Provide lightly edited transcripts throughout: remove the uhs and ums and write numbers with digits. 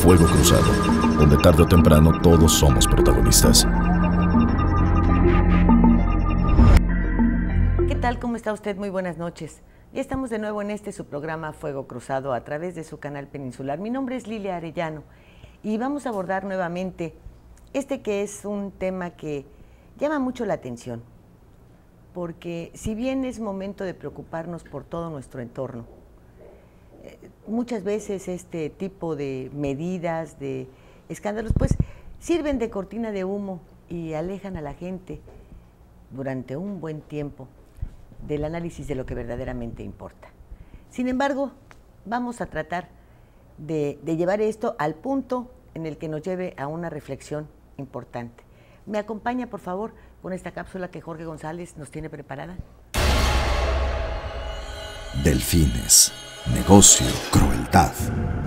Fuego Cruzado, donde tarde o temprano todos somos protagonistas. ¿Qué tal? ¿Cómo está usted? Muy buenas noches. Ya estamos de nuevo en su programa Fuego Cruzado a través de su canal peninsular. Mi nombre es Lilia Arellano y vamos a abordar nuevamente que es un tema que llama mucho la atención, porque si bien es momento de preocuparnos por todo nuestro entorno, muchas veces este tipo de medidas, de escándalos, pues sirven de cortina de humo y alejan a la gente durante un buen tiempo del análisis de lo que verdaderamente importa. Sin embargo, vamos a tratar de llevar esto al punto en el que nos lleve a una reflexión importante. ¿Me acompaña, por favor, con esta cápsula que Jorge González nos tiene preparada? Delfines, negocio, crueldad.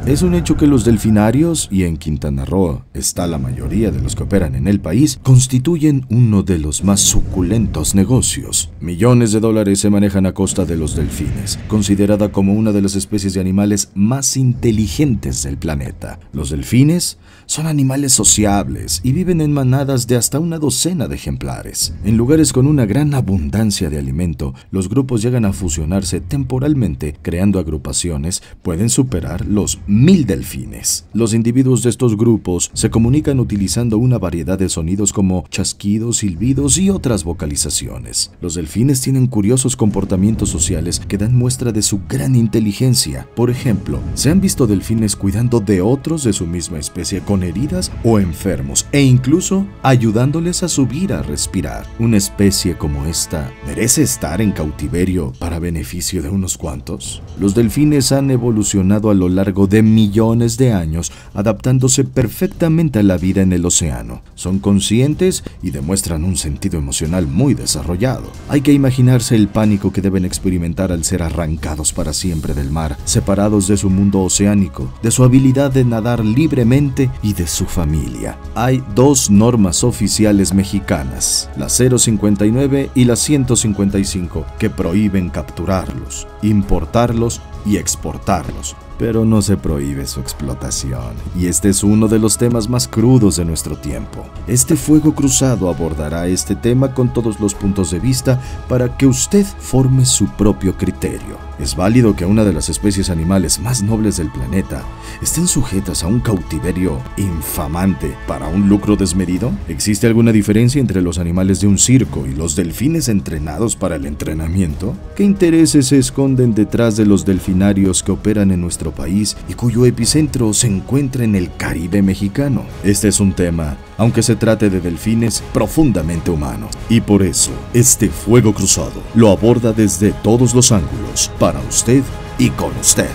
Es un hecho que los delfinarios, y en Quintana Roo está la mayoría de los que operan en el país, constituyen uno de los más suculentos negocios. Millones de dólares se manejan a costa de los delfines, considerada como una de las especies de animales más inteligentes del planeta. Los delfines son animales sociables y viven en manadas de hasta una docena de ejemplares. En lugares con una gran abundancia de alimento, los grupos llegan a fusionarse temporalmente, creando agrupaciones. Pueden superar los 1000 delfines. Los individuos de estos grupos se comunican utilizando una variedad de sonidos como chasquidos, silbidos y otras vocalizaciones. Los delfines tienen curiosos comportamientos sociales que dan muestra de su gran inteligencia. Por ejemplo, se han visto delfines cuidando de otros de su misma especie con heridas o enfermos, e incluso ayudándoles a subir a respirar. Una especie como esta merece estar en cautiverio para beneficio de unos cuantos. Los delfines han evolucionado a lo largo de millones de años, adaptándose perfectamente a la vida en el océano. Son conscientes y demuestran un sentido emocional muy desarrollado. Hay que imaginarse el pánico que deben experimentar al ser arrancados para siempre del mar, separados de su mundo oceánico, de su habilidad de nadar libremente y de su familia. Hay dos normas oficiales mexicanas, la 059 y la 155, que prohíben capturarlos, importarlos y exportarlos, pero no se prohíbe su explotación. Y este es uno de los temas más crudos de nuestro tiempo. Este Fuego Cruzado abordará este tema con todos los puntos de vista para que usted forme su propio criterio. ¿Es válido que una de las especies animales más nobles del planeta estén sujetas a un cautiverio infamante para un lucro desmedido? ¿Existe alguna diferencia entre los animales de un circo y los delfines entrenados para el entrenamiento? ¿Qué intereses se esconden detrás de los delfinarios que operan en nuestro país y cuyo epicentro se encuentra en el Caribe mexicano? Este es un tema, aunque se trate de delfines, profundamente humanos. Y por eso, este Fuego Cruzado lo aborda desde todos los ángulos, para usted y con usted.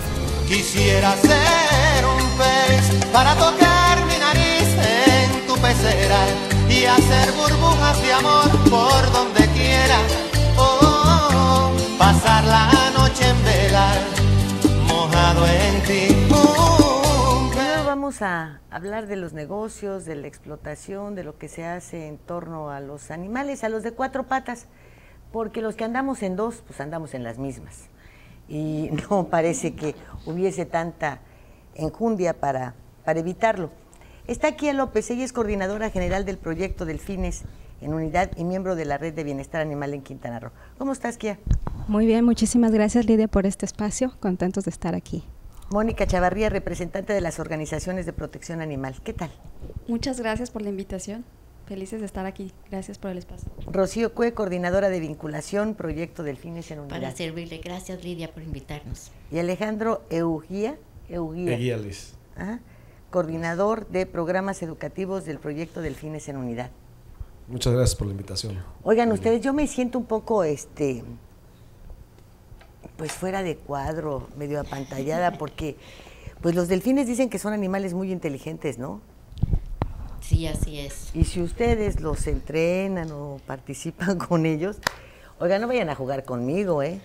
Quisiera ser un pez para tocar mi nariz en tu pecera y hacer burbujas de amor por donde quiera. Oh, pasar la noche en vela, mojado en ti. Primero vamos a hablar de los negocios, de la explotación, de lo que se hace en torno a los animales, a los de cuatro patas, porque los que andamos en dos, pues andamos en las mismas. Y no parece que hubiese tanta enjundia para evitarlo. Está Kía López, ella es coordinadora general del proyecto Delfines en Unidad y miembro de la Red de Bienestar Animal en Quintana Roo. ¿Cómo estás, Kía? Muy bien, muchísimas gracias, Lidia, por este espacio. Contentos de estar aquí. Mónica Chavarría, representante de las organizaciones de protección animal. ¿Qué tal? Muchas gracias por la invitación. Felices de estar aquí. Gracias por el espacio. Rocío Cue, coordinadora de vinculación, proyecto Delfines en Unidad. Para servirle. Gracias, Lidia, por invitarnos. Y Alejandro Eguíales. Coordinador de programas educativos del proyecto Delfines en Unidad. Muchas gracias por la invitación. Oigan, ustedes, yo me siento un poco, pues fuera de cuadro, medio apantallada, porque pues los delfines dicen que son animales muy inteligentes, ¿no? Sí, así es. Y si ustedes los entrenan o participan con ellos, oigan, no vayan a jugar conmigo, ¿eh?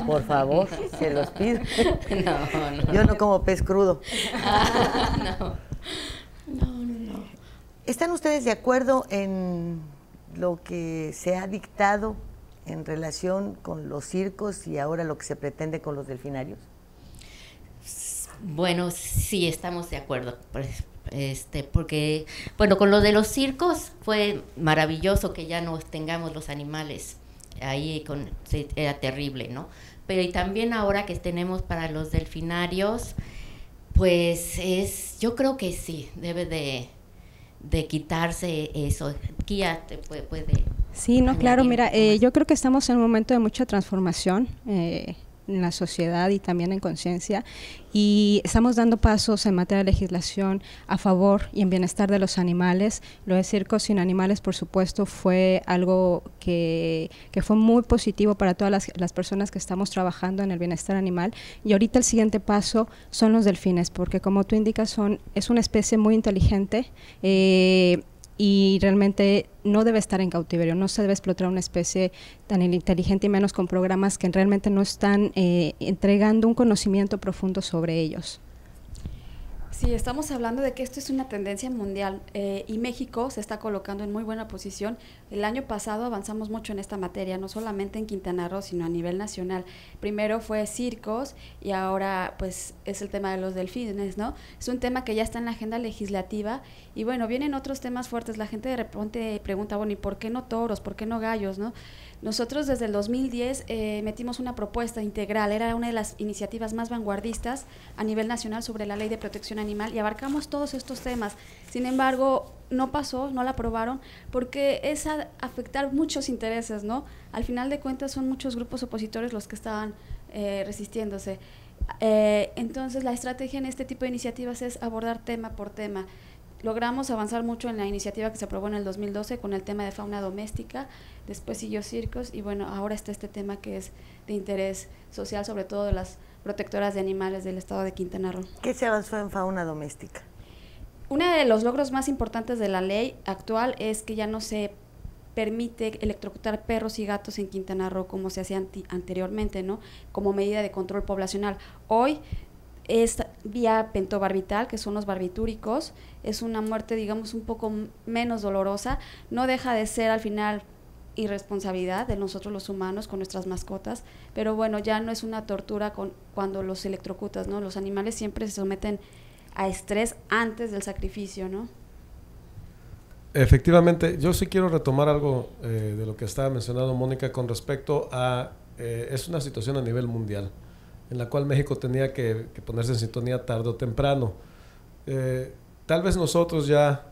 Por favor, se los pido. No. Yo no como pez crudo. No. ¿Están ustedes de acuerdo en lo que se ha dictado en relación con los circos y ahora lo que se pretende con los delfinarios? Bueno, sí, estamos de acuerdo. Pues, porque, bueno, con lo de los circos fue maravilloso que ya no tengamos los animales ahí, era terrible, ¿no? Pero y también ahora que tenemos para los delfinarios, pues yo creo que sí, debe de quitarse eso. Kia te puede Sí, no, claro, mira, yo creo que estamos en un momento de mucha transformación en la sociedad y también en conciencia, y estamos dando pasos en materia de legislación a favor y en bienestar de los animales. Lo de Circos Sin Animales, por supuesto, fue algo que fue muy positivo para todas las personas que estamos trabajando en el bienestar animal, y ahorita el siguiente paso son los delfines, porque como tú indicas, es una especie muy inteligente, y realmente no debe estar en cautiverio, no se debe explotar una especie tan inteligente, y menos con programas que realmente no están entregando un conocimiento profundo sobre ellos. Sí, estamos hablando de que esto es una tendencia mundial y México se está colocando en muy buena posición. El año pasado avanzamos mucho en esta materia, no solamente en Quintana Roo, sino a nivel nacional. Primero fue circos y ahora pues es el tema de los delfines, ¿no? Es un tema que ya está en la agenda legislativa y bueno, vienen otros temas fuertes. La gente de repente pregunta, bueno, ¿y por qué no toros? ¿Por qué no gallos? ¿No? Nosotros desde el 2010 metimos una propuesta integral, era una de las iniciativas más vanguardistas a nivel nacional sobre la Ley de Protección Animal y abarcamos todos estos temas. Sin embargo, no pasó, no la aprobaron, porque es afectar muchos intereses, ¿no? Al final de cuentas son muchos grupos opositores los que estaban resistiéndose. Entonces la estrategia en este tipo de iniciativas es abordar tema por tema. Logramos avanzar mucho en la iniciativa que se aprobó en el 2012 con el tema de fauna doméstica, después siguió circos y bueno, ahora está este tema que es de interés social, sobre todo de las protectoras de animales del estado de Quintana Roo. ¿Qué se avanzó en fauna doméstica? Uno de los logros más importantes de la ley actual es que ya no se permite electrocutar perros y gatos en Quintana Roo como se hacía anteriormente, ¿no? Como medida de control poblacional. Hoy es vía pentobarbital, que son los barbitúricos, es una muerte, digamos, un poco menos dolorosa, no deja de ser al final irresponsabilidad de nosotros los humanos con nuestras mascotas, pero bueno, ya no es una tortura cuando los electrocutas, ¿no? Los animales siempre se someten a estrés antes del sacrificio, ¿no? Efectivamente, yo sí quiero retomar algo de lo que estaba mencionando Mónica con respecto a, es una situación a nivel mundial, en la cual México tenía que ponerse en sintonía tarde o temprano. Tal vez nosotros ya,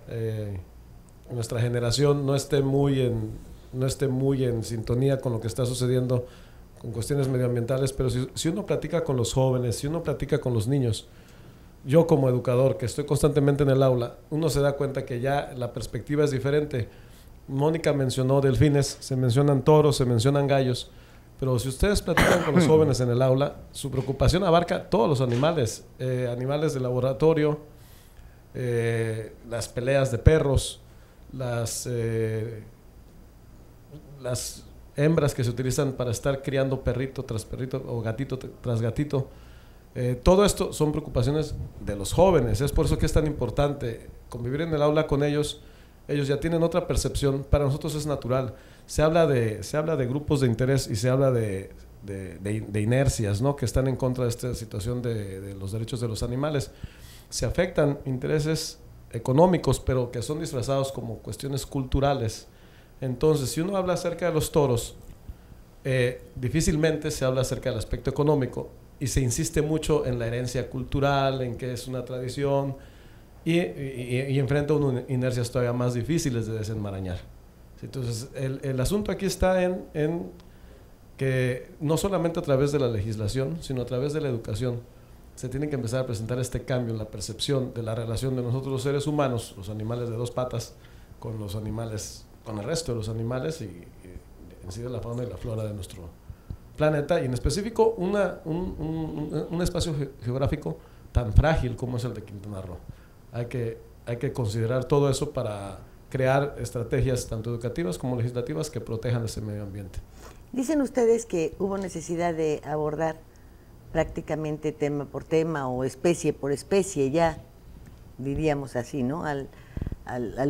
nuestra generación, no esté muy en sintonía con lo que está sucediendo con cuestiones medioambientales, pero si uno platica con los jóvenes, si uno platica con los niños, yo como educador, que estoy constantemente en el aula, uno se da cuenta que ya la perspectiva es diferente. Mónica mencionó delfines, se mencionan toros, se mencionan gallos, pero si ustedes platican con los jóvenes en el aula, su preocupación abarca todos los animales, animales de laboratorio, las peleas de perros, las hembras que se utilizan para estar criando perrito tras perrito o gatito tras gatito. Todo esto son preocupaciones de los jóvenes, es por eso que es tan importante convivir en el aula con ellos. Ellos ya tienen otra percepción, para nosotros es natural. Se habla de grupos de interés y se habla de inercias, ¿no?, que están en contra de esta situación de los derechos de los animales. Se afectan intereses económicos, pero que son disfrazados como cuestiones culturales. Entonces, si uno habla acerca de los toros, difícilmente se habla acerca del aspecto económico y se insiste mucho en la herencia cultural, en que es una tradición, y enfrenta uno inercias todavía más difíciles de desenmarañar. Entonces, el asunto aquí está en que no solamente a través de la legislación, sino a través de la educación, se tiene que empezar a presentar este cambio en la percepción de la relación de nosotros los seres humanos, los animales de dos patas, con los animales, con el resto de los animales y en sí de la fauna y la flora de nuestro planeta, y en específico un espacio geográfico tan frágil como es el de Quintana Roo. Hay que considerar todo eso para crear estrategias tanto educativas como legislativas que protejan ese medio ambiente. Dicen ustedes que hubo necesidad de abordar prácticamente tema por tema o especie por especie, ya diríamos así, ¿no? Al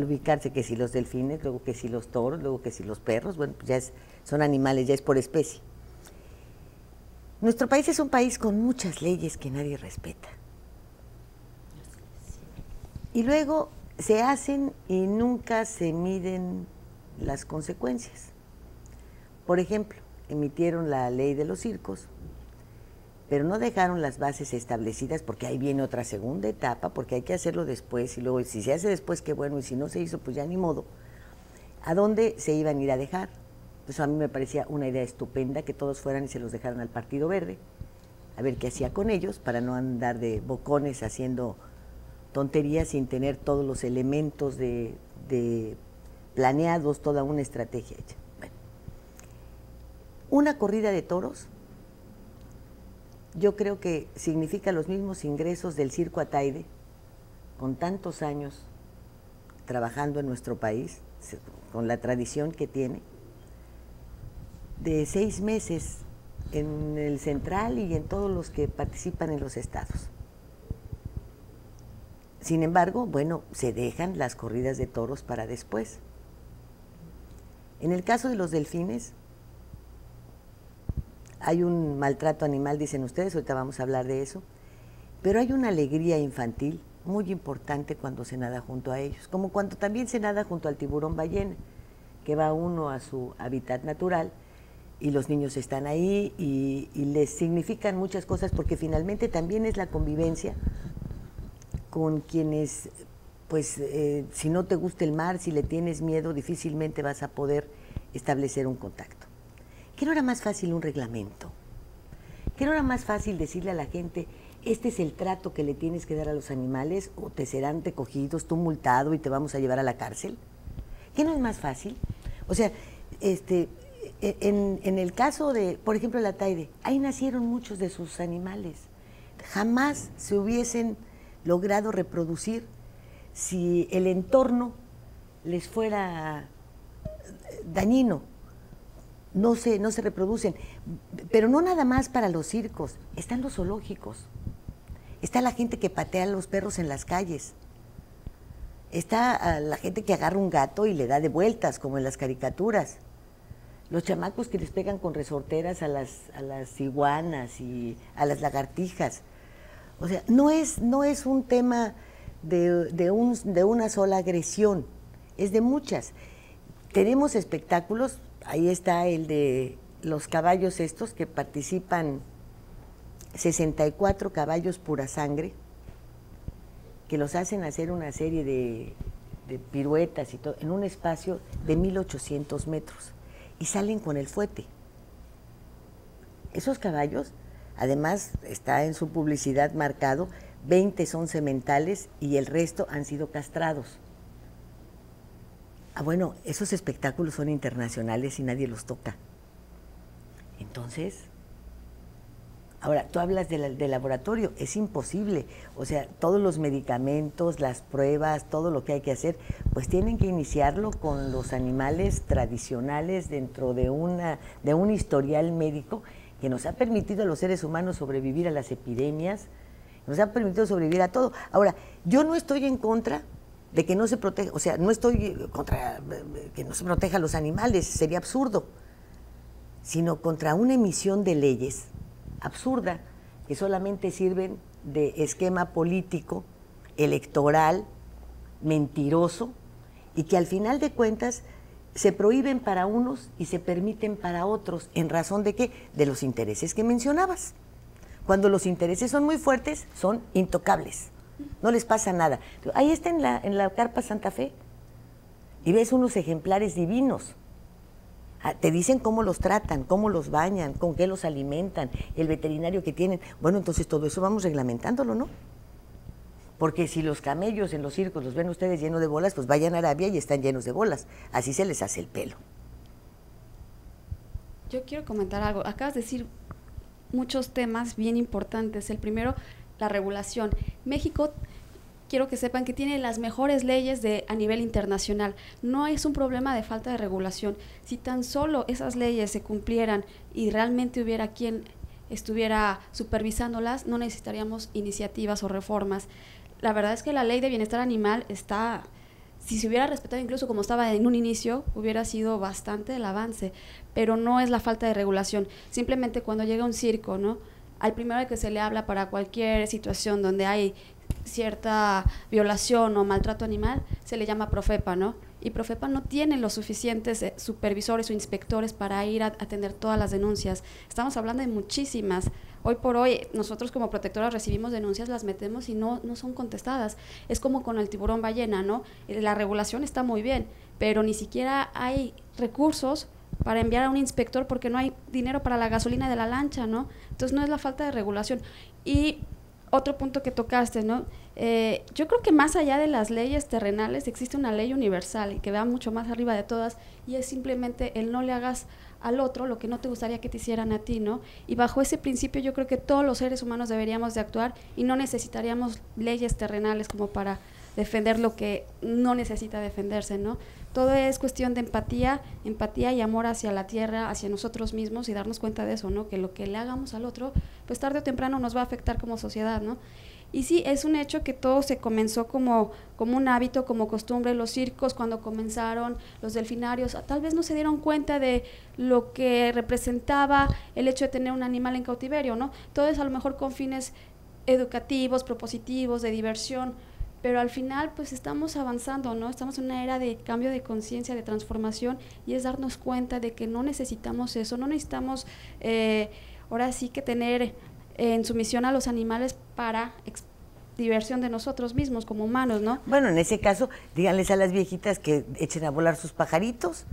ubicarse que si los delfines, luego que si los toros, luego que si los perros, bueno, pues ya son animales, ya es por especie. Nuestro país es un país con muchas leyes que nadie respeta. Y luego se hacen y nunca se miden las consecuencias. Por ejemplo, emitieron la ley de los circos, pero no dejaron las bases establecidas, porque ahí viene otra segunda etapa, porque hay que hacerlo después, y luego si se hace después, qué bueno, y si no se hizo, pues ya ni modo. ¿A dónde se iban a ir a dejar? Pues a mí me parecía una idea estupenda que todos fueran y se los dejaran al Partido Verde, a ver qué hacía con ellos, para no andar de bocones haciendo tonterías sin tener todos los elementos de planeados, toda una estrategia hecha. Bueno, una corrida de toros, yo creo que significa los mismos ingresos del Circo Ataide, con tantos años trabajando en nuestro país, con la tradición que tiene, de 6 meses en el Central y en todos los que participan en los estados. Sin embargo, bueno, se dejan las corridas de toros para después. En el caso de los delfines, hay un maltrato animal, dicen ustedes, ahorita vamos a hablar de eso, pero hay una alegría infantil muy importante cuando se nada junto a ellos, como cuando también se nada junto al tiburón ballena, que va uno a su hábitat natural y los niños están ahí y les significan muchas cosas, porque finalmente también es la convivencia con quienes, pues, si no te gusta el mar, si le tienes miedo, difícilmente vas a poder establecer un contacto. ¿Qué no era más fácil un reglamento? ¿Qué no era más fácil decirle a la gente, este es el trato que le tienes que dar a los animales, o te serán recogidos, tú multado y te vamos a llevar a la cárcel? ¿Qué no es más fácil? O sea, en el caso de, por ejemplo, el Ataide, ahí nacieron muchos de sus animales. Jamás se hubiesen logrado reproducir si el entorno les fuera dañino. No se reproducen, pero no nada más para los circos, están los zoológicos, está la gente que patea a los perros en las calles, está la gente que agarra un gato y le da de vueltas, como en las caricaturas, los chamacos que les pegan con resorteras a las iguanas y a las lagartijas. O sea, no es un tema de una sola agresión, es de muchas. Tenemos espectáculos. Ahí está el de los caballos estos, que participan 64 caballos pura sangre, que los hacen hacer una serie de piruetas y todo, en un espacio de 1800 metros, y salen con el fuete. Esos caballos, además, está en su publicidad marcado, 20 son sementales y el resto han sido castrados. Ah, bueno, esos espectáculos son internacionales y nadie los toca. Entonces, ahora, tú hablas del laboratorio, es imposible. O sea, todos los medicamentos, las pruebas, todo lo que hay que hacer, pues tienen que iniciarlo con los animales tradicionales dentro de un historial médico que nos ha permitido a los seres humanos sobrevivir a las epidemias, nos ha permitido sobrevivir a todo. Ahora, yo no estoy en contra de que no se proteja, o sea, no estoy contra que no se proteja a los animales, sería absurdo, sino contra una emisión de leyes absurda que solamente sirven de esquema político, electoral, mentiroso, y que al final de cuentas se prohíben para unos y se permiten para otros. ¿En razón de qué? De los intereses que mencionabas. Cuando los intereses son muy fuertes, son intocables. No les pasa nada. Ahí está en la Carpa Santa Fe y ves unos ejemplares divinos. Te dicen cómo los tratan, cómo los bañan, con qué los alimentan, el veterinario que tienen. Bueno, entonces todo eso vamos reglamentándolo, ¿no? Porque si los camellos en los circos los ven ustedes llenos de bolas, pues vayan a Arabia y están llenos de bolas. Así se les hace el pelo. Yo quiero comentar algo. Acabas de decir muchos temas bien importantes. El primero, la regulación. México, quiero que sepan que tiene las mejores leyes a nivel internacional. No es un problema de falta de regulación. Si tan solo esas leyes se cumplieran y realmente hubiera quien estuviera supervisándolas, no necesitaríamos iniciativas o reformas. La verdad es que la ley de bienestar animal está, si se hubiera respetado incluso como estaba en un inicio, hubiera sido bastante el avance, pero no es la falta de regulación. Simplemente cuando llega un circo, ¿no?, al primero que se le habla para cualquier situación donde hay cierta violación o maltrato animal, se le llama Profepa, ¿no? Y Profepa no tiene los suficientes supervisores o inspectores para ir a atender todas las denuncias. Estamos hablando de muchísimas. Hoy por hoy, nosotros como protectoras recibimos denuncias, las metemos y no son contestadas. Es como con el tiburón ballena, ¿no? La regulación está muy bien, pero ni siquiera hay recursos para enviar a un inspector porque no hay dinero para la gasolina de la lancha, ¿no? Entonces no es la falta de regulación. Y otro punto que tocaste, ¿no? Yo creo que más allá de las leyes terrenales existe una ley universal y que va mucho más arriba de todas, y es simplemente el no le hagas al otro lo que no te gustaría que te hicieran a ti, ¿no? Y bajo ese principio yo creo que todos los seres humanos deberíamos de actuar y no necesitaríamos leyes terrenales como para defender lo que no necesita defenderse, ¿no? Todo es cuestión de empatía y amor hacia la tierra, hacia nosotros mismos, y darnos cuenta de eso, ¿no? Que lo que le hagamos al otro, pues tarde o temprano nos va a afectar como sociedad, ¿no? Y sí, es un hecho que todo se comenzó como un hábito, como costumbre. Los circos, cuando comenzaron, los delfinarios, tal vez no se dieron cuenta de lo que representaba el hecho de tener un animal en cautiverio, ¿no? Todo es a lo mejor con fines educativos, propositivos, de diversión, pero al final pues estamos avanzando, ¿no? Estamos en una era de cambio de conciencia, de transformación, y es darnos cuenta de que no necesitamos eso, no necesitamos ahora sí que tener en sumisión a los animales para diversión de nosotros mismos como humanos, ¿no? Bueno, en ese caso, díganles a las viejitas que echen a volar sus pajaritos.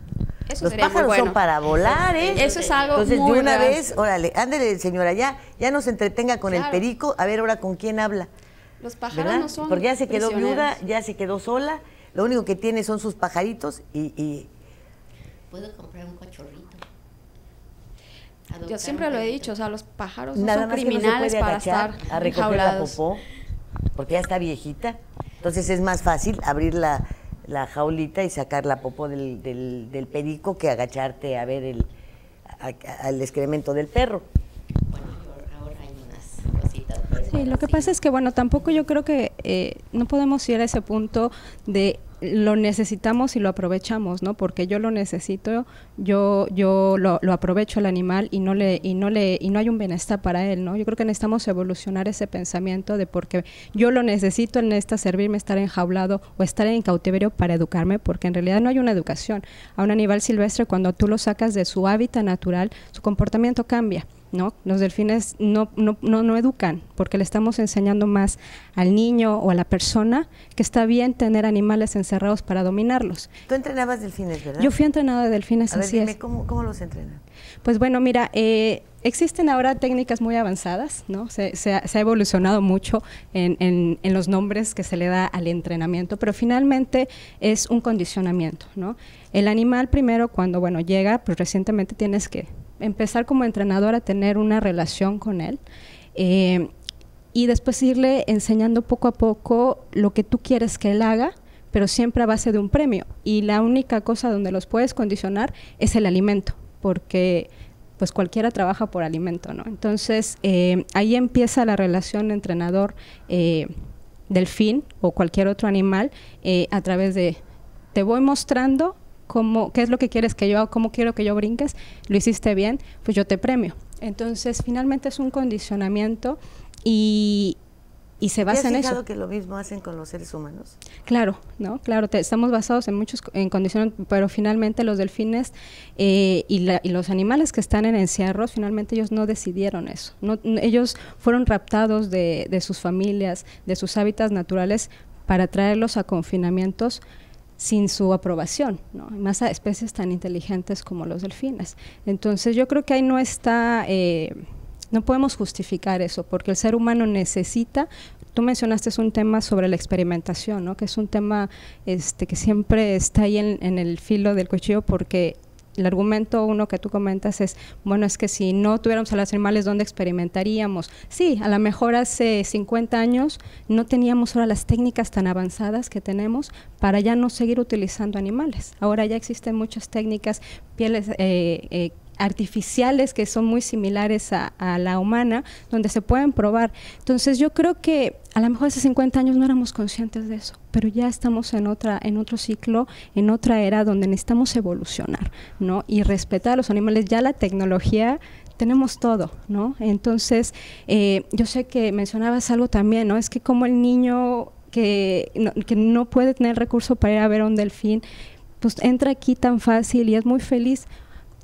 Eso Los sería pájaros muy bueno. son para volar, ¿eh? Eso es algo Entonces, muy de una real. vez, órale, ándele, señora, ya nos entretenga con el Claro. perico, a ver ahora con quién habla. Los pájaros ¿Verdad? no son Porque ya se quedó prisioneros. viuda, ya se quedó sola, lo único que tiene son sus pajaritos y Puedo comprar un cachorrito. Yo siempre lo he dicho, o sea, los pájaros no nada son más que no se criminales puede para agachar estar a recoger la enjaulados. popó, porque ya está viejita. Entonces es más fácil abrir la jaulita y sacar la popó del perico que agacharte a ver al excremento del perro. Bueno, ahora hay unas cositas. Sí, lo que pasa es que, bueno, tampoco yo creo que no podemos ir a ese punto de lo necesitamos y lo aprovechamos, ¿no? Porque yo lo necesito, yo lo aprovecho al animal y no hay un bienestar para él, ¿no? Yo creo que necesitamos evolucionar ese pensamiento de porque yo lo necesito, él necesita servirme, estar enjaulado o estar en cautiverio para educarme, porque en realidad no hay una educación. A un animal silvestre, cuando tú lo sacas de su hábitat natural, su comportamiento cambia, ¿no? Los delfines no educan, porque le estamos enseñando más al niño o a la persona que está bien tener animales encerrados para dominarlos. Tú entrenabas delfines, ¿verdad? Yo fui entrenada de delfines, A ver, así dime, es. ¿cómo los entrenan? Pues bueno, mira, existen ahora técnicas muy avanzadas, ¿no? Se ha evolucionado mucho en los nombres que se le da al entrenamiento, pero finalmente es un condicionamiento, ¿no? El animal primero, cuando llega, pues recientemente tienes que empezar como entrenador a tener una relación con él y después irle enseñando poco a poco lo que tú quieres que él haga, pero siempre a base de un premio. Y la única cosa donde los puedes condicionar es el alimento, porque pues cualquiera trabaja por alimento, ¿no? Entonces ahí empieza la relación entrenador delfín o cualquier otro animal a través de te voy mostrando qué es lo que quieres que yo haga, cómo quiero que yo brinques, lo hiciste bien, pues yo te premio. Entonces finalmente es un condicionamiento y se basa en eso. ¿Te has fijado que lo mismo hacen con los seres humanos? Claro, ¿no? Claro, estamos basados en condiciones, pero finalmente los delfines y los animales que están en encierros, finalmente ellos no decidieron eso. Ellos fueron raptados de sus familias, de sus hábitats naturales para traerlos a confinamientos sin su aprobación, ¿no? Más a especies tan inteligentes como los delfines. Entonces yo creo que ahí no está, no podemos justificar eso, porque el ser humano necesita. Tú mencionaste un tema sobre la experimentación, ¿no? Que es un tema que siempre está ahí en el filo del cuchillo, porque el argumento uno que tú comentas es, bueno, es que si no tuviéramos a los animales, ¿dónde experimentaríamos? Sí, a lo mejor hace 50 años no teníamos ahora las técnicas tan avanzadas que tenemos para ya no seguir utilizando animales. Ahora ya existen muchas técnicas, pieles artificiales que son muy similares a la humana, donde se pueden probar. Entonces yo creo que a lo mejor hace 50 años no éramos conscientes de eso, pero ya estamos en otro ciclo, en otra era donde necesitamos evolucionar, ¿no? Y respetar a los animales. Ya la tecnología, tenemos todo, ¿no? Entonces, yo sé que mencionabas algo también, ¿no? Es que como el niño que no puede tener recurso para ir a ver a un delfín, pues entra aquí tan fácil y es muy feliz.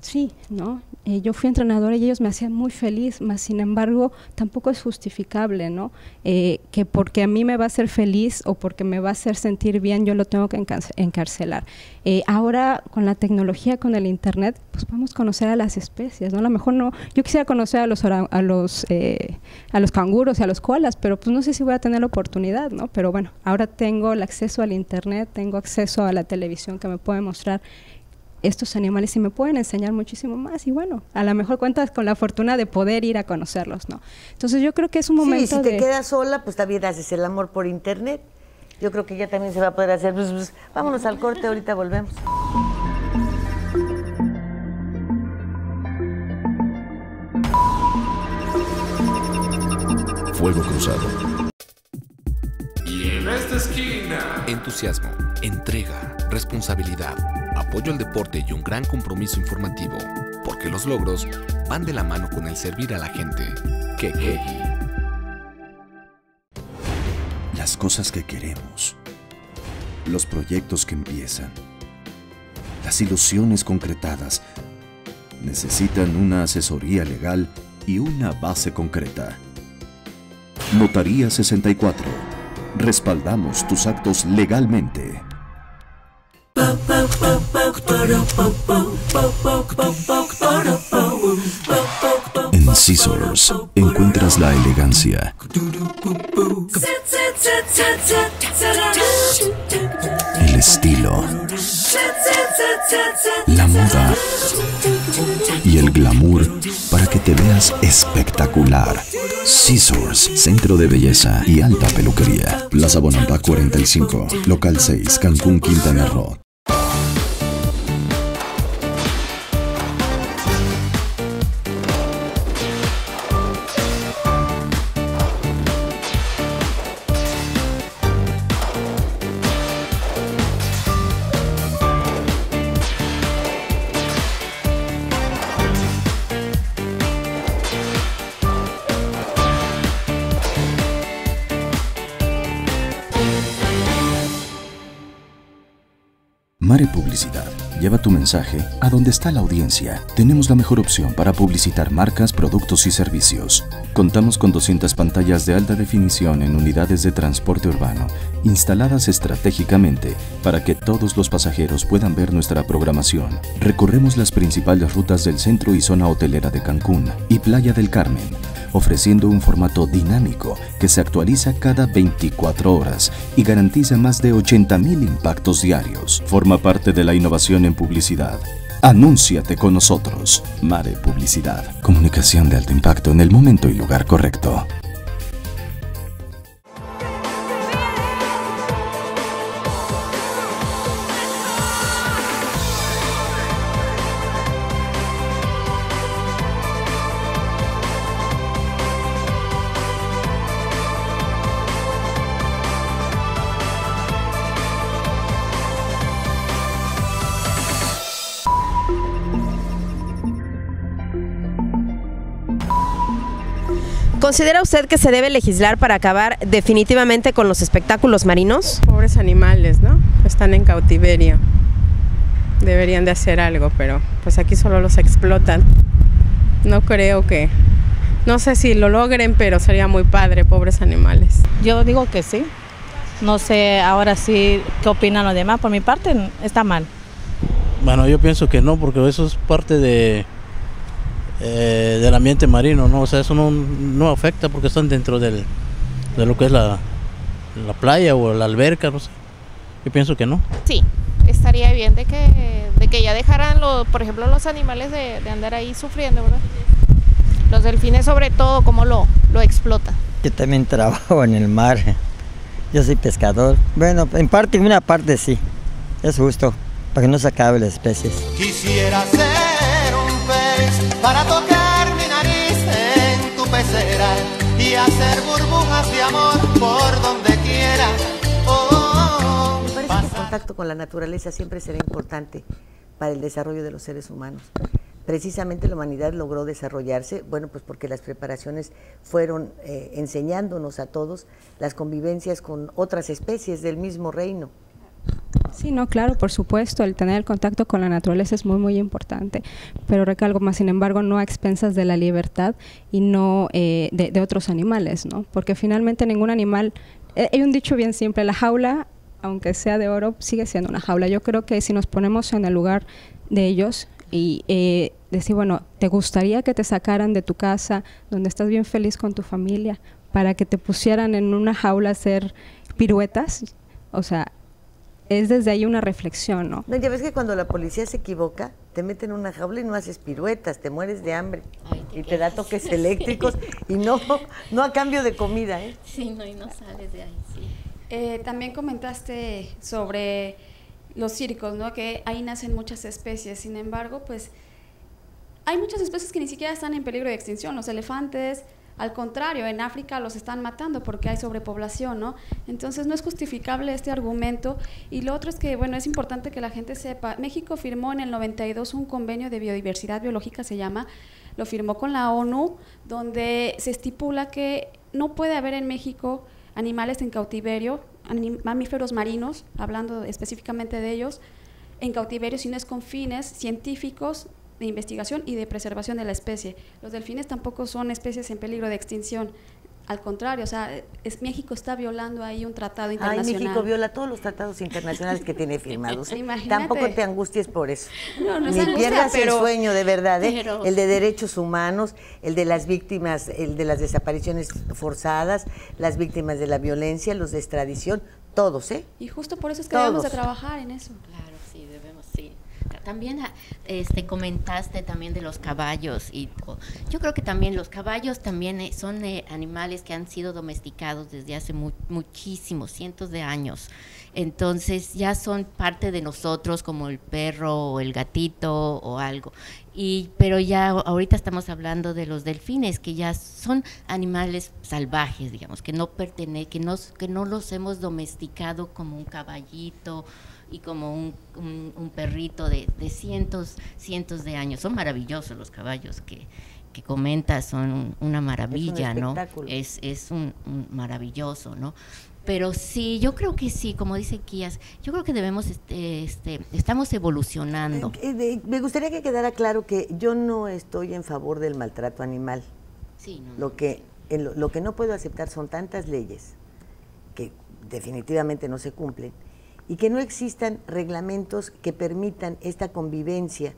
Sí, ¿no? Yo fui entrenadora y ellos me hacían muy feliz, más sin embargo tampoco es justificable, ¿no? Que porque a mí me va a hacer feliz o porque me va a hacer sentir bien yo lo tengo que encarcelar. Ahora con la tecnología, con el internet, pues podemos conocer a las especies, ¿no? A lo mejor no, yo quisiera conocer a los canguros y a los koalas, pero pues no sé si voy a tener la oportunidad, ¿no? Pero bueno, ahora tengo el acceso al internet, tengo acceso a la televisión que me puede mostrar estos animales y me pueden enseñar muchísimo más, y bueno, a lo mejor cuentas con la fortuna de poder ir a conocerlos, ¿no? Entonces yo creo que es un momento si te quedas sola, pues también haces el amor por internet. Yo creo que ya también se va a poder hacer. Vámonos al corte, ahorita volvemos. Fuego Cruzado. Y en esta esquina, entusiasmo, entrega, responsabilidad, apoyo al deporte y un gran compromiso informativo, porque los logros van de la mano con el servir a la gente. Kekegi. Las cosas que queremos, los proyectos que empiezan, las ilusiones concretadas, necesitan una asesoría legal y una base concreta. Notaría 64. Respaldamos tus actos legalmente. En Scissors encuentras la elegancia, el estilo, la moda y el glamour para que te veas espectacular. Scissors, centro de belleza y alta peluquería. Plaza Bonampak 45, local 6, Cancún, Quintana Roo. Mare Publicidad. Lleva tu mensaje a donde está la audiencia. Tenemos la mejor opción para publicitar marcas, productos y servicios. Contamos con 200 pantallas de alta definición en unidades de transporte urbano, instaladas estratégicamente para que todos los pasajeros puedan ver nuestra programación. Recorremos las principales rutas del centro y zona hotelera de Cancún y Playa del Carmen, ofreciendo un formato dinámico que se actualiza cada 24 horas y garantiza más de 80,000 impactos diarios. Forma parte de la innovación en publicidad. Anúnciate con nosotros. Mare Publicidad. Comunicación de alto impacto en el momento y lugar correcto. ¿Considera usted que se debe legislar para acabar definitivamente con los espectáculos marinos? Pobres animales, ¿no? Están en cautiverio. Deberían de hacer algo, pero pues aquí solo los explotan. No creo que... No sé si lo logren, pero sería muy padre, pobres animales. Yo digo que sí. No sé ahora sí qué opinan los demás. Por mi parte, está mal. Bueno, yo pienso que no, porque eso es parte del ambiente marino, ¿no? O sea, eso no afecta porque están dentro de lo que es la playa o la alberca, no sé. Yo pienso que no. Sí, estaría bien de que ya dejaran, por ejemplo, los animales de andar ahí sufriendo, ¿verdad? Los delfines sobre todo, cómo lo explotan. Yo también trabajo en el mar, yo soy pescador. Bueno, en parte, una parte sí, es justo, para que no se acaben las especies. Quisiera ser un pez para tocar mi nariz en tu pecera y hacer burbujas de amor por donde quiera. Me parece que el contacto con la naturaleza siempre será importante para el desarrollo de los seres humanos. Precisamente la humanidad logró desarrollarse, bueno, pues porque las preparaciones fueron enseñándonos a todos las convivencias con otras especies del mismo reino. Sí, no, claro, por supuesto, el tener el contacto con la naturaleza es muy, muy importante, pero recalco más, sin embargo, no a expensas de la libertad y no de otros animales, ¿no? Porque finalmente ningún animal, hay un dicho bien simple, la jaula, aunque sea de oro, sigue siendo una jaula. Yo creo que si nos ponemos en el lugar de ellos y decir, bueno, ¿te gustaría que te sacaran de tu casa, donde estás bien feliz con tu familia, para que te pusieran en una jaula a hacer piruetas? O sea, es desde ahí una reflexión, ¿no? No, ya ves que cuando la policía se equivoca, te meten en una jaula y no haces piruetas, te mueres de hambre. Ay, y te da toques eléctricos y no a cambio de comida, ¿eh? Sí, no, y no sales de ahí, sí. También comentaste sobre los circos, ¿no? Que ahí nacen muchas especies, sin embargo, pues hay muchas especies que ni siquiera están en peligro de extinción. Los elefantes, al contrario, en África los están matando porque hay sobrepoblación, ¿no? Entonces no es justificable este argumento. Y lo otro es que, bueno, es importante que la gente sepa, México firmó en el 92 un convenio de biodiversidad biológica, se llama, lo firmó con la ONU, donde se estipula que no puede haber en México animales en cautiverio, mamíferos marinos, hablando específicamente de ellos, en cautiverio, si no es con fines científicos, de investigación y de preservación de la especie. Los delfines tampoco son especies en peligro de extinción, al contrario, o sea, México está violando ahí un tratado internacional. México viola todos los tratados internacionales que tiene firmados. Imagínate. Tampoco te angusties por eso. No, no Ni es angustia, pierdas pero, el sueño, de verdad, pero, el de derechos humanos, el de las víctimas, el de las desapariciones forzadas, las víctimas de la violencia, los de extradición, todos, ¿eh? Y justo por eso es que todos. debemos de trabajar en eso. Claro, sí, debemos, sí. También comentaste también de los caballos y yo creo que también los caballos también son animales que han sido domesticados desde hace muchísimos, cientos de años. Entonces ya son parte de nosotros como el perro o el gatito o algo. Pero ya ahorita estamos hablando de los delfines, que ya son animales salvajes, digamos, que no los hemos domesticado como un caballito y como un perrito de cientos de años. Son maravillosos los caballos que comentas, son una maravilla, es un ¿no? espectáculo. Es un maravilloso, ¿no? Pero sí, yo creo que sí, como dice Kías, yo creo que debemos, estamos evolucionando. Me gustaría que quedara claro que yo no estoy en favor del maltrato animal. Sí, no, lo que no puedo aceptar son tantas leyes que definitivamente no se cumplen y que no existan reglamentos que permitan esta convivencia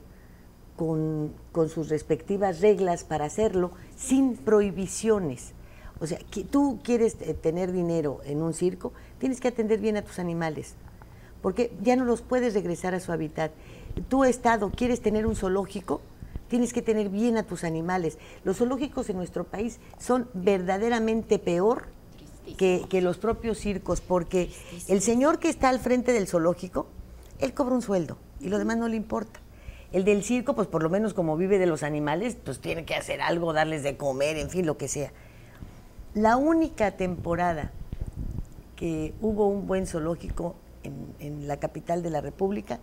con sus respectivas reglas para hacerlo sin prohibiciones. O sea, que tú quieres tener dinero en un circo, tienes que atender bien a tus animales, porque ya no los puedes regresar a su hábitat. Tu estado, quieres tener un zoológico, tienes que tener bien a tus animales. Los zoológicos en nuestro país son verdaderamente peor que los propios circos, porque el señor que está al frente del zoológico, él cobra un sueldo y lo demás no le importa. El del circo, pues por lo menos como vive de los animales, pues tiene que hacer algo, darles de comer, en fin, lo que sea. La única temporada que hubo un buen zoológico en la capital de la República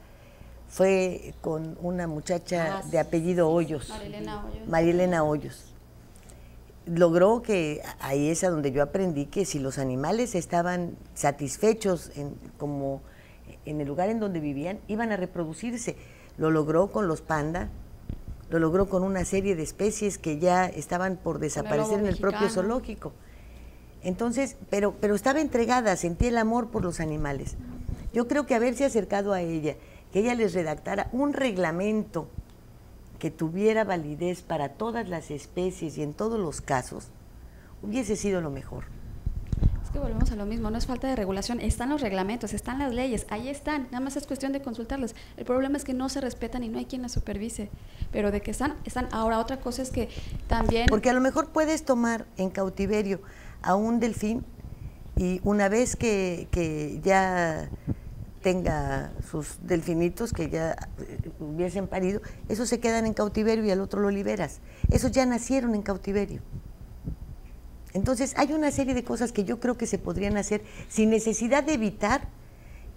fue con una muchacha de apellido Hoyos, María Elena Hoyos. Logró que, ahí es a donde yo aprendí que si los animales estaban satisfechos como en el lugar en donde vivían, iban a reproducirse. Lo logró con los pandas, lo logró con una serie de especies que ya estaban por desaparecer en el propio zoológico. Entonces, pero estaba entregada, sentía el amor por los animales. Yo creo que haberse acercado a ella, que ella les redactara un reglamento que tuviera validez para todas las especies y en todos los casos, hubiese sido lo mejor. Es que volvemos a lo mismo, no es falta de regulación, están los reglamentos, están las leyes, ahí están, nada más es cuestión de consultarlas. El problema es que no se respetan y no hay quien las supervise, pero de que están. Ahora otra cosa es que también... Porque a lo mejor puedes tomar en cautiverio a un delfín y una vez que ya tenga sus delfinitos que ya hubiesen parido, esos se quedan en cautiverio y al otro lo liberas. Esos ya nacieron en cautiverio. Entonces hay una serie de cosas que yo creo que se podrían hacer sin necesidad de evitar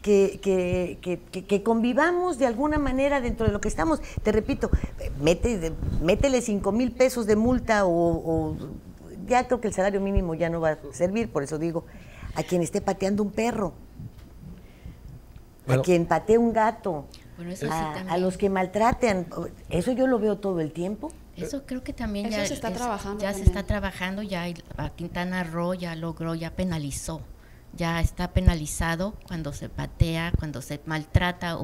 que convivamos de alguna manera dentro de lo que estamos. Te repito, métele 5,000 pesos de multa o ya creo que el salario mínimo ya no va a servir, por eso digo, a quien esté pateando un perro, a quien patee un gato, bueno, eso a los que maltraten, eso yo lo veo todo el tiempo. Eso creo que también eso ya se está trabajando. Ya también. se está trabajando, ya a Quintana Roo ya logró, ya penalizó. Ya está penalizado cuando se patea, cuando se maltrata a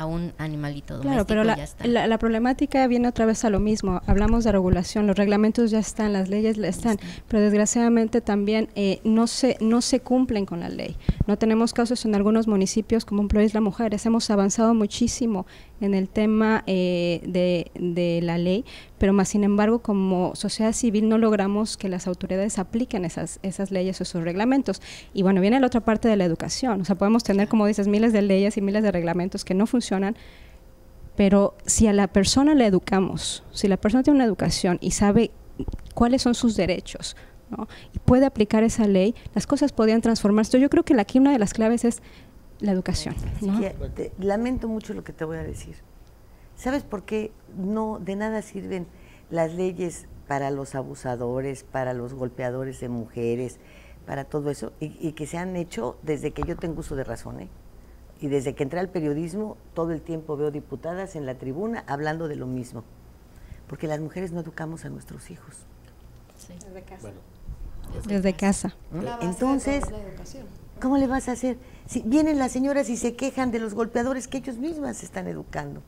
un animalito doméstico. Claro, pero ya está. la problemática viene otra vez a lo mismo. Hablamos de regulación, los reglamentos ya están, las leyes ya están, pero desgraciadamente también no se cumplen con la ley. No tenemos casos en algunos municipios como en Isla Mujeres. Hemos avanzado muchísimo en el tema de la ley, pero más sin embargo como sociedad civil no logramos que las autoridades apliquen esas leyes o esos reglamentos. Y bueno, viene la otra parte de la educación. O sea, podemos tener, como dices, miles de leyes y miles de reglamentos que no funcionan, pero si a la persona le educamos, si la persona tiene una educación y sabe cuáles son sus derechos, ¿no?, y puede aplicar esa ley, las cosas podrían transformarse. Entonces, yo creo que aquí una de las claves es la educación, ¿no? Lamento mucho lo que te voy a decir. ¿Sabes por qué no de nada sirven las leyes para los abusadores, para los golpeadores de mujeres, para todo eso, y que se han hecho desde que yo tengo uso de razón, ¿eh? Y desde que entré al periodismo, todo el tiempo veo diputadas en la tribuna hablando de lo mismo, porque las mujeres no educamos a nuestros hijos. Sí. Desde casa. Bueno. Desde casa. Entonces, ¿cómo le vas a hacer? Si vienen las señoras y se quejan de los golpeadores que ellos mismas se están educando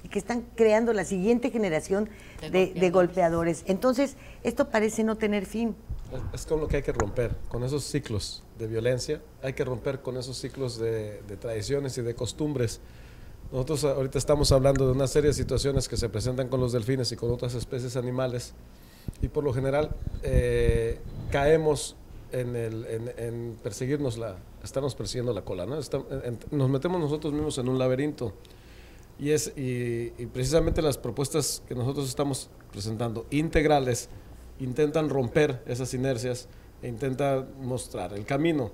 y que están creando la siguiente generación de golpeadores. Entonces, esto parece no tener fin. Es con lo que hay que romper, con esos ciclos de violencia, hay que romper con esos ciclos de tradiciones y de costumbres. Nosotros ahorita estamos hablando de una serie de situaciones que se presentan con los delfines y con otras especies animales, y por lo general caemos en perseguirnos estamos persiguiendo la cola, ¿no? Nos metemos nosotros mismos en un laberinto, y precisamente las propuestas que nosotros estamos presentando, integrales, intentan romper esas inercias e intentan mostrar el camino,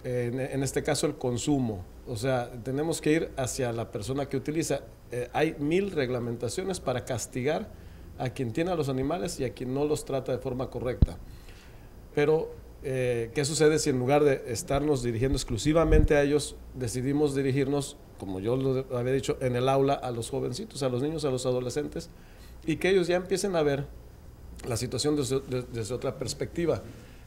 en este caso el consumo. O sea, tenemos que ir hacia la persona que utiliza. Hay 1000 reglamentaciones para castigar a quien tiene a los animales y a quien no los trata de forma correcta. Pero, ¿qué sucede si en lugar de estarnos dirigiendo exclusivamente a ellos, decidimos dirigirnos, como yo lo había dicho, en el aula a los jovencitos, a los niños, a los adolescentes, y que ellos ya empiecen a ver la situación desde otra perspectiva,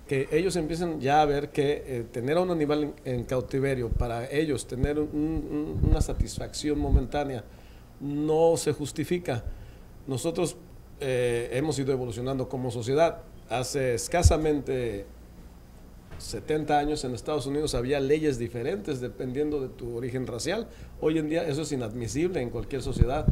que ellos empiecen ya a ver que tener a un animal en cautiverio, para ellos tener una satisfacción momentánea, no se justifica. Nosotros hemos ido evolucionando como sociedad. Hace escasamente 70 años en Estados Unidos había leyes diferentes dependiendo de tu origen racial. Hoy en día eso es inadmisible en cualquier sociedad.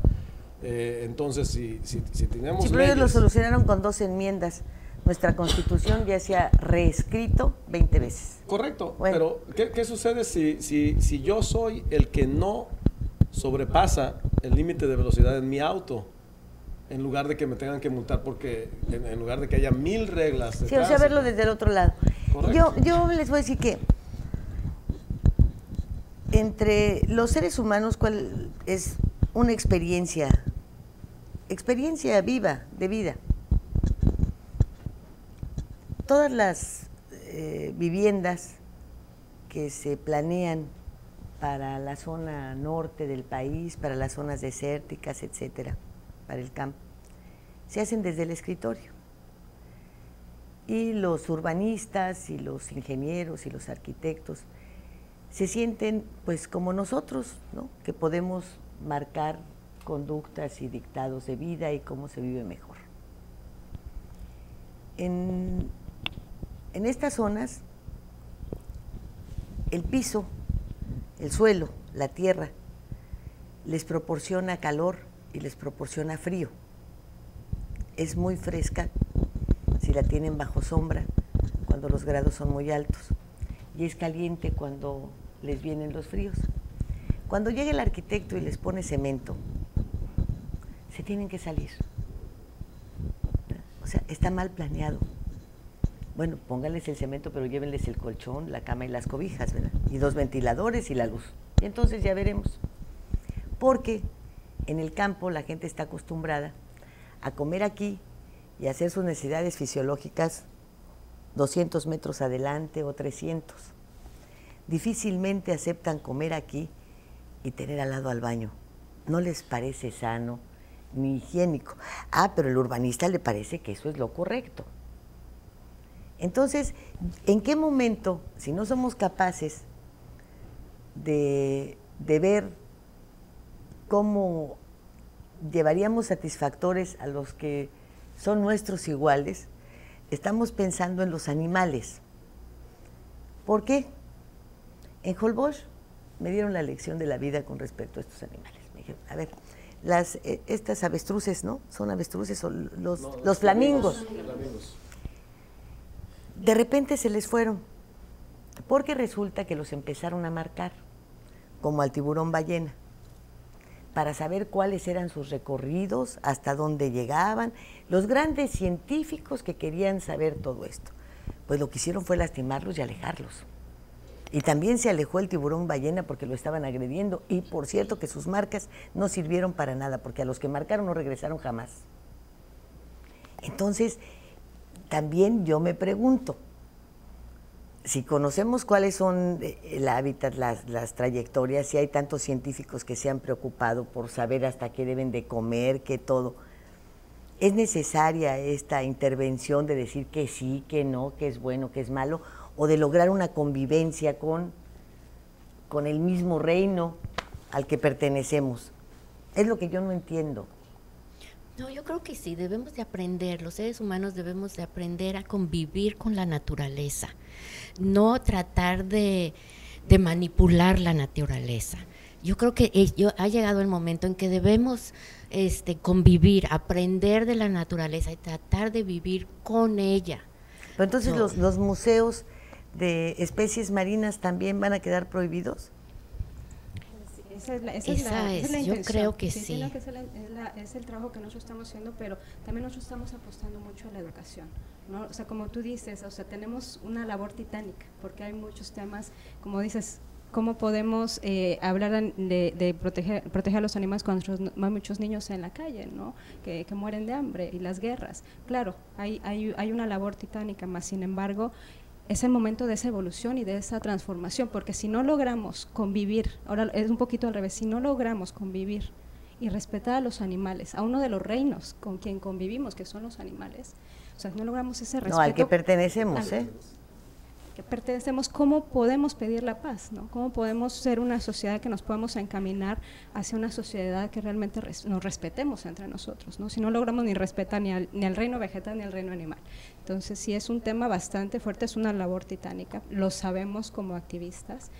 Entonces, si tenemos pero ellos lo solucionaron con 2 enmiendas. Nuestra Constitución ya se ha reescrito 20 veces. Correcto, bueno. Pero ¿qué sucede si yo soy el que no sobrepasa el límite de velocidad en mi auto, en lugar de que me tengan que multar porque en lugar de que haya 1000 reglas de sí, o sea, verlo desde el otro lado. Yo les voy a decir que entre los seres humanos, ¿cuál es una experiencia viva, de vida? Todas las viviendas que se planean para la zona norte del país, para las zonas desérticas, etcétera, para el campo, se hacen desde el escritorio. Y los urbanistas y los ingenieros y los arquitectos se sienten pues como nosotros, ¿no?, que podemos marcar conductas y dictados de vida y cómo se vive mejor. En estas zonas, el piso, el suelo, la tierra, les proporciona calor y les proporciona frío. Es muy fresca si la tienen bajo sombra, cuando los grados son muy altos, y es caliente cuando les vienen los fríos. Cuando llegue el arquitecto y les pone cemento, se tienen que salir. O sea, está mal planeado. Bueno, pónganles el cemento, pero llévenles el colchón, la cama y las cobijas, ¿verdad? Y 2 ventiladores y la luz. Y entonces ya veremos. Porque en el campo la gente está acostumbrada a comer aquí y hacer sus necesidades fisiológicas 200 metros adelante o 300. Difícilmente aceptan comer aquí y tener al lado al baño. No les parece sano ni higiénico. Ah, pero al urbanista le parece que eso es lo correcto. Entonces, ¿en qué momento, si no somos capaces de ver cómo llevaríamos satisfactores a los que son nuestros iguales, estamos pensando en los animales? ¿Por qué? En Holbox me dieron la lección de la vida con respecto a estos animales. Me dijeron, a ver, estas avestruces, ¿no? ¿Son avestruces o los flamingos? De repente se les fueron, porque resulta que los empezaron a marcar, como al tiburón ballena, para saber cuáles eran sus recorridos, hasta dónde llegaban, los grandes científicos que querían saber todo esto. Pues lo que hicieron fue lastimarlos y alejarlos. Y también se alejó el tiburón ballena porque lo estaban agrediendo, y por cierto que sus marcas no sirvieron para nada, porque a los que marcaron no regresaron jamás. Entonces, también yo me pregunto, si conocemos cuáles son el hábitat, las trayectorias, si hay tantos científicos que se han preocupado por saber hasta qué deben de comer, qué todo, ¿es necesaria esta intervención de decir que sí, que no, que es bueno, que es malo, o de lograr una convivencia con el mismo reino al que pertenecemos? Es lo que yo no entiendo. No, yo creo que sí, debemos de aprender, los seres humanos debemos de aprender a convivir con la naturaleza, no tratar de manipular la naturaleza. Yo creo que ha llegado el momento en que debemos convivir, aprender de la naturaleza y tratar de vivir con ella. Pero entonces no. los museos de especies marinas también van a quedar prohibidos. Esa es la intención. Yo creo que sí. Es el trabajo que nosotros estamos haciendo, pero también nosotros estamos apostando mucho a la educación, ¿no? O sea, como tú dices, o sea, tenemos una labor titánica, porque hay muchos temas, como dices, cómo podemos hablar de proteger a los animales cuando hay muchos niños en la calle, ¿no? Que mueren de hambre, y las guerras. Claro, hay una labor titánica, más sin embargo, es el momento de esa evolución y de esa transformación, porque si no logramos convivir, ahora es un poquito al revés, si no logramos convivir y respetar a los animales, a uno de los reinos con quien convivimos, que son los animales, o sea, no logramos ese respeto. No, al que pertenecemos, que pertenecemos, ¿cómo podemos pedir la paz, ¿no? ¿Cómo podemos ser una sociedad que nos podemos encaminar hacia una sociedad que realmente nos respetemos entre nosotros, ¿no? Si no logramos ni respetar ni al reino vegetal ni al reino animal. Entonces sí es un tema bastante fuerte, es una labor titánica, lo sabemos como activistas,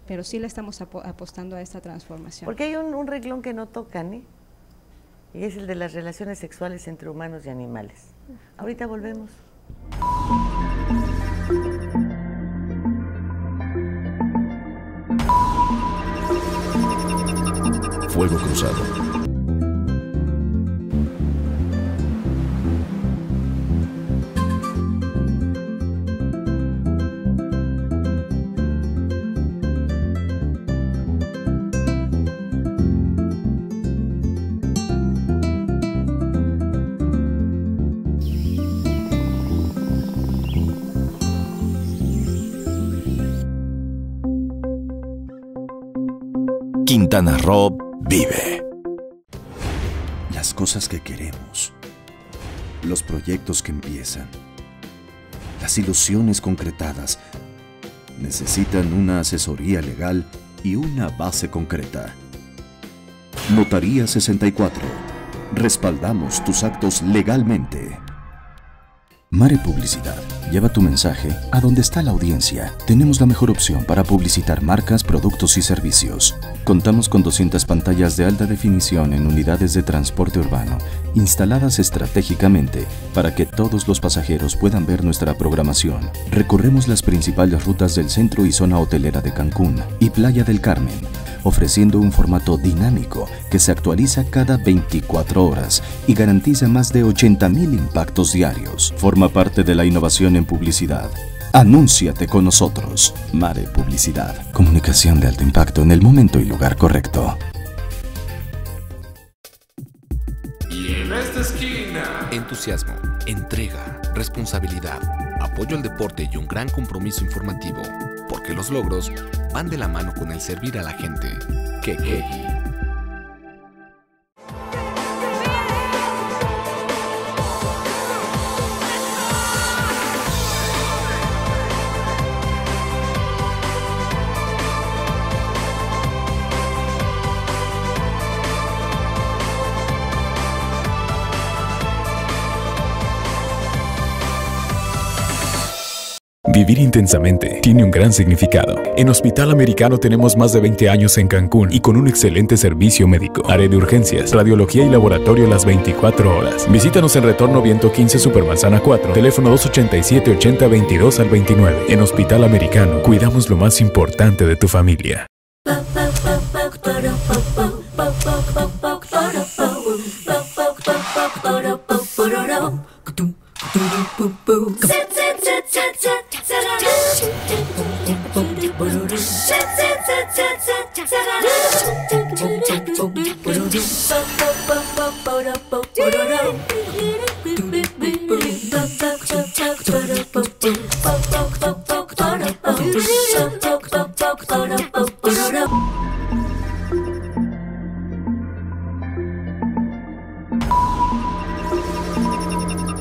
pero sí le estamos apostando a esta transformación. Porque hay un renglón que no tocan, y es el de las relaciones sexuales entre humanos y animales. Ahorita volvemos. Fuego Cruzado. Quintana Roo vive. Las cosas que queremos, los proyectos que empiezan, las ilusiones concretadas, necesitan una asesoría legal y una base concreta. Notaría 64. Respaldamos tus actos legalmente. Mare Publicidad. Lleva tu mensaje a donde está la audiencia. Tenemos la mejor opción para publicitar marcas, productos y servicios. Contamos con 200 pantallas de alta definición en unidades de transporte urbano, instaladas estratégicamente para que todos los pasajeros puedan ver nuestra programación. Recorremos las principales rutas del centro y zona hotelera de Cancún y Playa del Carmen. ofreciendo un formato dinámico que se actualiza cada 24 horas y garantiza más de 80.000 impactos diarios. Forma parte de la innovación en publicidad. Anúnciate con nosotros. Mare Publicidad. Comunicación de alto impacto en el momento y lugar correcto. Y en esta esquina, entusiasmo, entrega, responsabilidad, apoyo al deporte y un gran compromiso informativo, porque los logros van de la mano con el servir a la gente. ¿Qué? Vivir intensamente tiene un gran significado. En Hospital Americano tenemos más de 20 años en Cancún y con un excelente servicio médico. Área de urgencias, radiología y laboratorio las 24 horas. Visítanos en Retorno Viento 15 Supermanzana 4, teléfono 287-80-22 al 29. En Hospital Americano, cuidamos lo más importante de tu familia.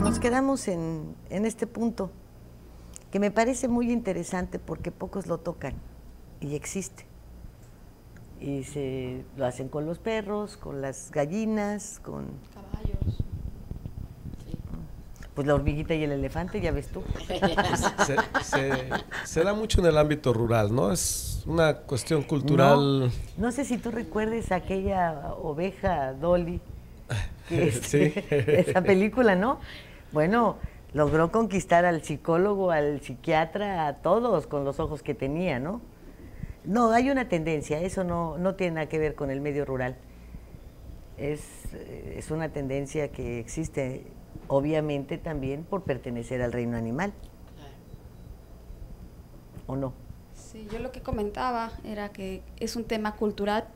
Nos quedamos en este punto que me parece muy interesante porque pocos lo tocan y existe. Y lo hacen con los perros, con las gallinas, con caballos. Sí. Pues la hormiguita y el elefante, ya ves tú. Se da mucho en el ámbito rural, ¿no? Es una cuestión cultural. No sé si tú recuerdes aquella oveja Dolly, Sí. esa película, ¿no? Bueno, logró conquistar al psicólogo, al psiquiatra, a todos con los ojos que tenía, ¿no? No, hay una tendencia, eso no tiene nada que ver con el medio rural. Es una tendencia que existe, obviamente, también por pertenecer al reino animal. ¿O no? Sí, yo lo que comentaba era que es un tema cultural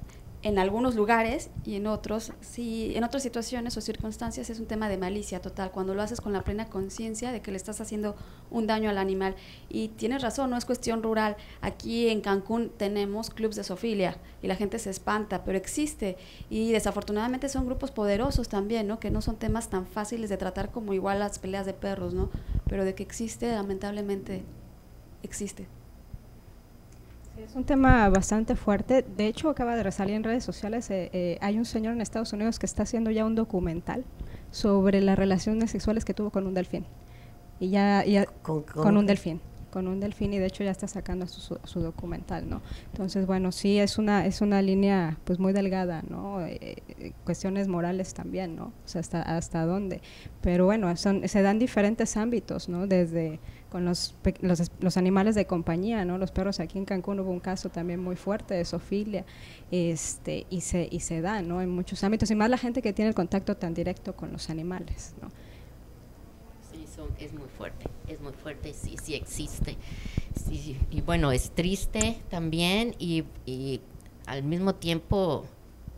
en algunos lugares y en otros, sí, en otras situaciones o circunstancias es un tema de malicia total, cuando lo haces con la plena conciencia de que le estás haciendo un daño al animal. Y tienes razón, no es cuestión rural. Aquí en Cancún tenemos clubes de zoofilia y la gente se espanta, pero existe. Y desafortunadamente son grupos poderosos también, ¿no? Que no son temas tan fáciles de tratar como igual las peleas de perros, ¿no? Pero de que existe, lamentablemente existe. Es un tema bastante fuerte. De hecho, acaba de salir en redes sociales. Hay un señor en Estados Unidos que está haciendo ya un documental sobre las relaciones sexuales que tuvo con un delfín. Y con un delfín. Con un delfín, y de hecho ya está sacando su documental, ¿no? Entonces, bueno, sí, es una línea pues muy delgada, ¿no? Cuestiones morales también, ¿no? O sea, hasta dónde. Pero bueno, se dan diferentes ámbitos, ¿no? Desde con los animales de compañía, ¿no? Los perros. Aquí en Cancún hubo un caso también muy fuerte de zoofilia, y se da, ¿no? En muchos ámbitos, y más la gente que tiene el contacto tan directo con los animales, ¿no? Es muy fuerte, sí existe. Sí, y bueno, es triste también y al mismo tiempo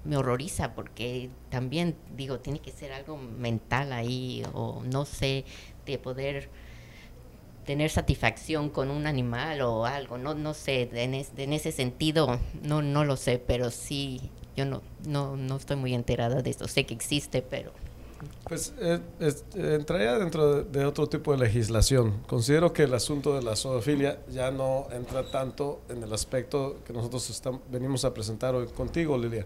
me horroriza porque también digo, tiene que ser algo mental ahí, o no sé, de poder tener satisfacción con un animal o algo, no sé, en ese sentido no lo sé, pero sí, yo no estoy muy enterada de esto, sé que existe, pero... Pues entraría dentro de otro tipo de legislación. Considero que el asunto de la zoofilia ya no entra tanto en el aspecto que nosotros venimos a presentar hoy contigo, Lilia.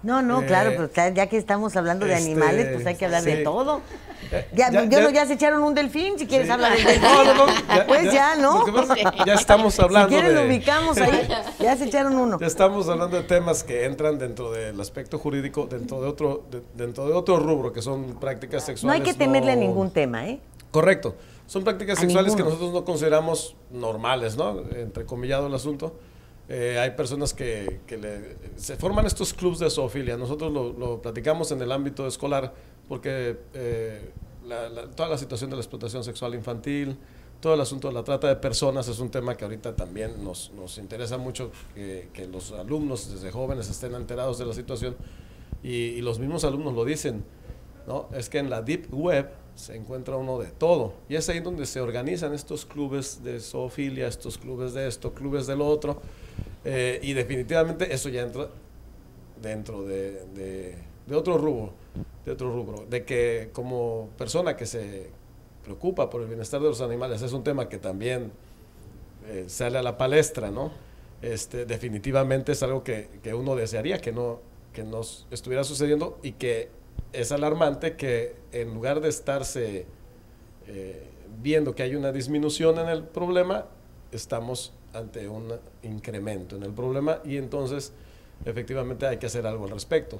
No, claro, pero ya que estamos hablando de animales, pues hay que hablar de todo. Ya se echaron un delfín, si quieres hablar del delfín. ¿No? Ya estamos hablando si quieres lo ubicamos ahí, ya se echaron uno. Ya estamos hablando de temas que entran dentro del aspecto jurídico, dentro de otro rubro, que son prácticas sexuales. No hay que temerle a ningún tema, ¿eh? Correcto. Son prácticas sexuales que nosotros no consideramos normales, ¿no? Entrecomillado el asunto. Hay personas se forman estos clubes de zoofilia. Nosotros lo platicamos en el ámbito escolar porque toda la situación de la explotación sexual infantil, todo el asunto de la trata de personas es un tema que ahorita también nos interesa mucho que los alumnos desde jóvenes estén enterados de la situación y los mismos alumnos lo dicen, ¿no? Es que en la Deep Web se encuentra uno de todo y es ahí donde se organizan estos clubes de zoofilia, estos clubes de esto, clubes de lo otro, y definitivamente eso ya entra dentro de otro rubro, de que como persona que se preocupa por el bienestar de los animales, es un tema que también sale a la palestra, ¿no? Definitivamente es algo que uno desearía que nos estuviera sucediendo y que es alarmante que en lugar de estarse viendo que hay una disminución en el problema, estamos ante un incremento en el problema y entonces efectivamente hay que hacer algo al respecto.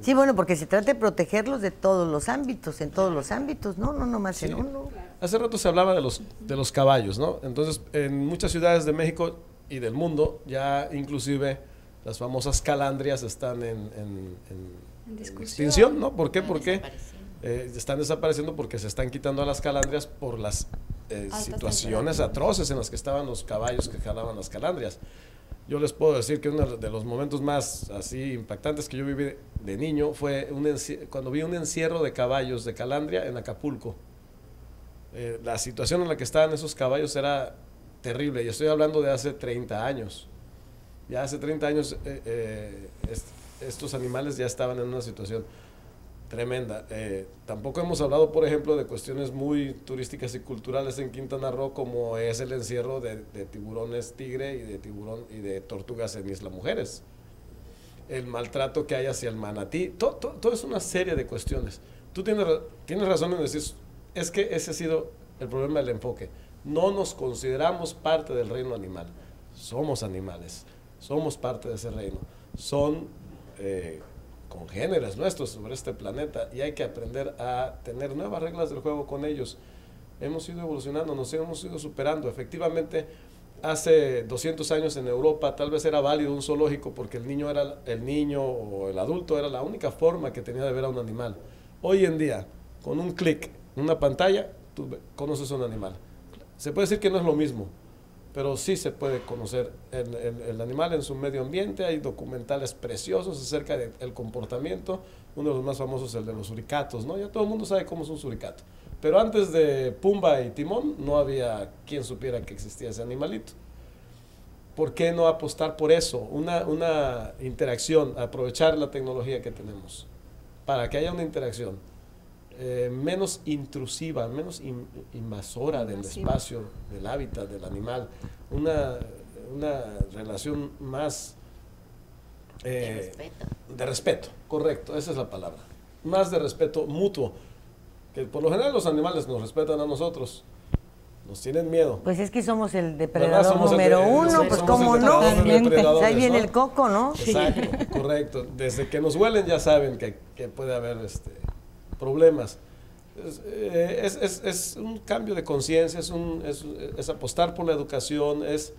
Sí, bueno, porque se trata de protegerlos de todos los ámbitos, en todos los ámbitos, no nomás sí. En uno. Hace rato se hablaba de los caballos, ¿no? Entonces, en muchas ciudades de México y del mundo, ya inclusive las famosas calandrias están en extinción, ¿no? ¿Por qué? Porque están desapareciendo porque se están quitando a las calandrias por las situaciones atroces en las que estaban los caballos que jalaban las calandrias. Yo les puedo decir que uno de los momentos más así impactantes que yo viví de niño fue cuando vi un encierro de caballos de calandria en Acapulco. La situación en la que estaban esos caballos era terrible, y estoy hablando de hace 30 años. Ya hace 30 años estos animales ya estaban en una situación tremenda. Tampoco hemos hablado, por ejemplo, de cuestiones muy turísticas y culturales en Quintana Roo, como es el encierro de tiburones tigre y de tortugas en Isla Mujeres. El maltrato que hay hacia el manatí, todo es una serie de cuestiones. Tú tienes razón en decir, es que ese ha sido el problema del enfoque. No nos consideramos parte del reino animal. Somos animales, somos parte de ese reino. Son congéneres nuestros sobre este planeta y hay que aprender a tener nuevas reglas del juego con ellos. Hemos ido evolucionando, nos hemos ido superando. Efectivamente, hace 200 años en Europa tal vez era válido un zoológico porque el niño o el adulto era la única forma que tenía de ver a un animal. Hoy en día, con un clic en una pantalla, tú conoces a un animal. Se puede decir que no es lo mismo, pero sí se puede conocer el animal en su medio ambiente. Hay documentales preciosos acerca del comportamiento. Uno de los más famosos es el de los suricatos, ¿no? Ya todo el mundo sabe cómo es un suricato. Pero antes de Pumba y Timón no había quien supiera que existía ese animalito. ¿Por qué no apostar por eso? Una interacción, aprovechar la tecnología que tenemos para que haya una interacción menos intrusiva, menos invasora del espacio, del hábitat, del animal, una relación más de respeto, correcto, esa es la palabra, más de respeto mutuo, que por lo general los animales nos respetan a nosotros, nos tienen miedo. Pues es que somos el depredador número uno, pues cómo no, ahí viene el coco, ¿no? Exacto, correcto, desde que nos huelen ya saben que puede haber problemas. Es un cambio de conciencia, es apostar por la educación, es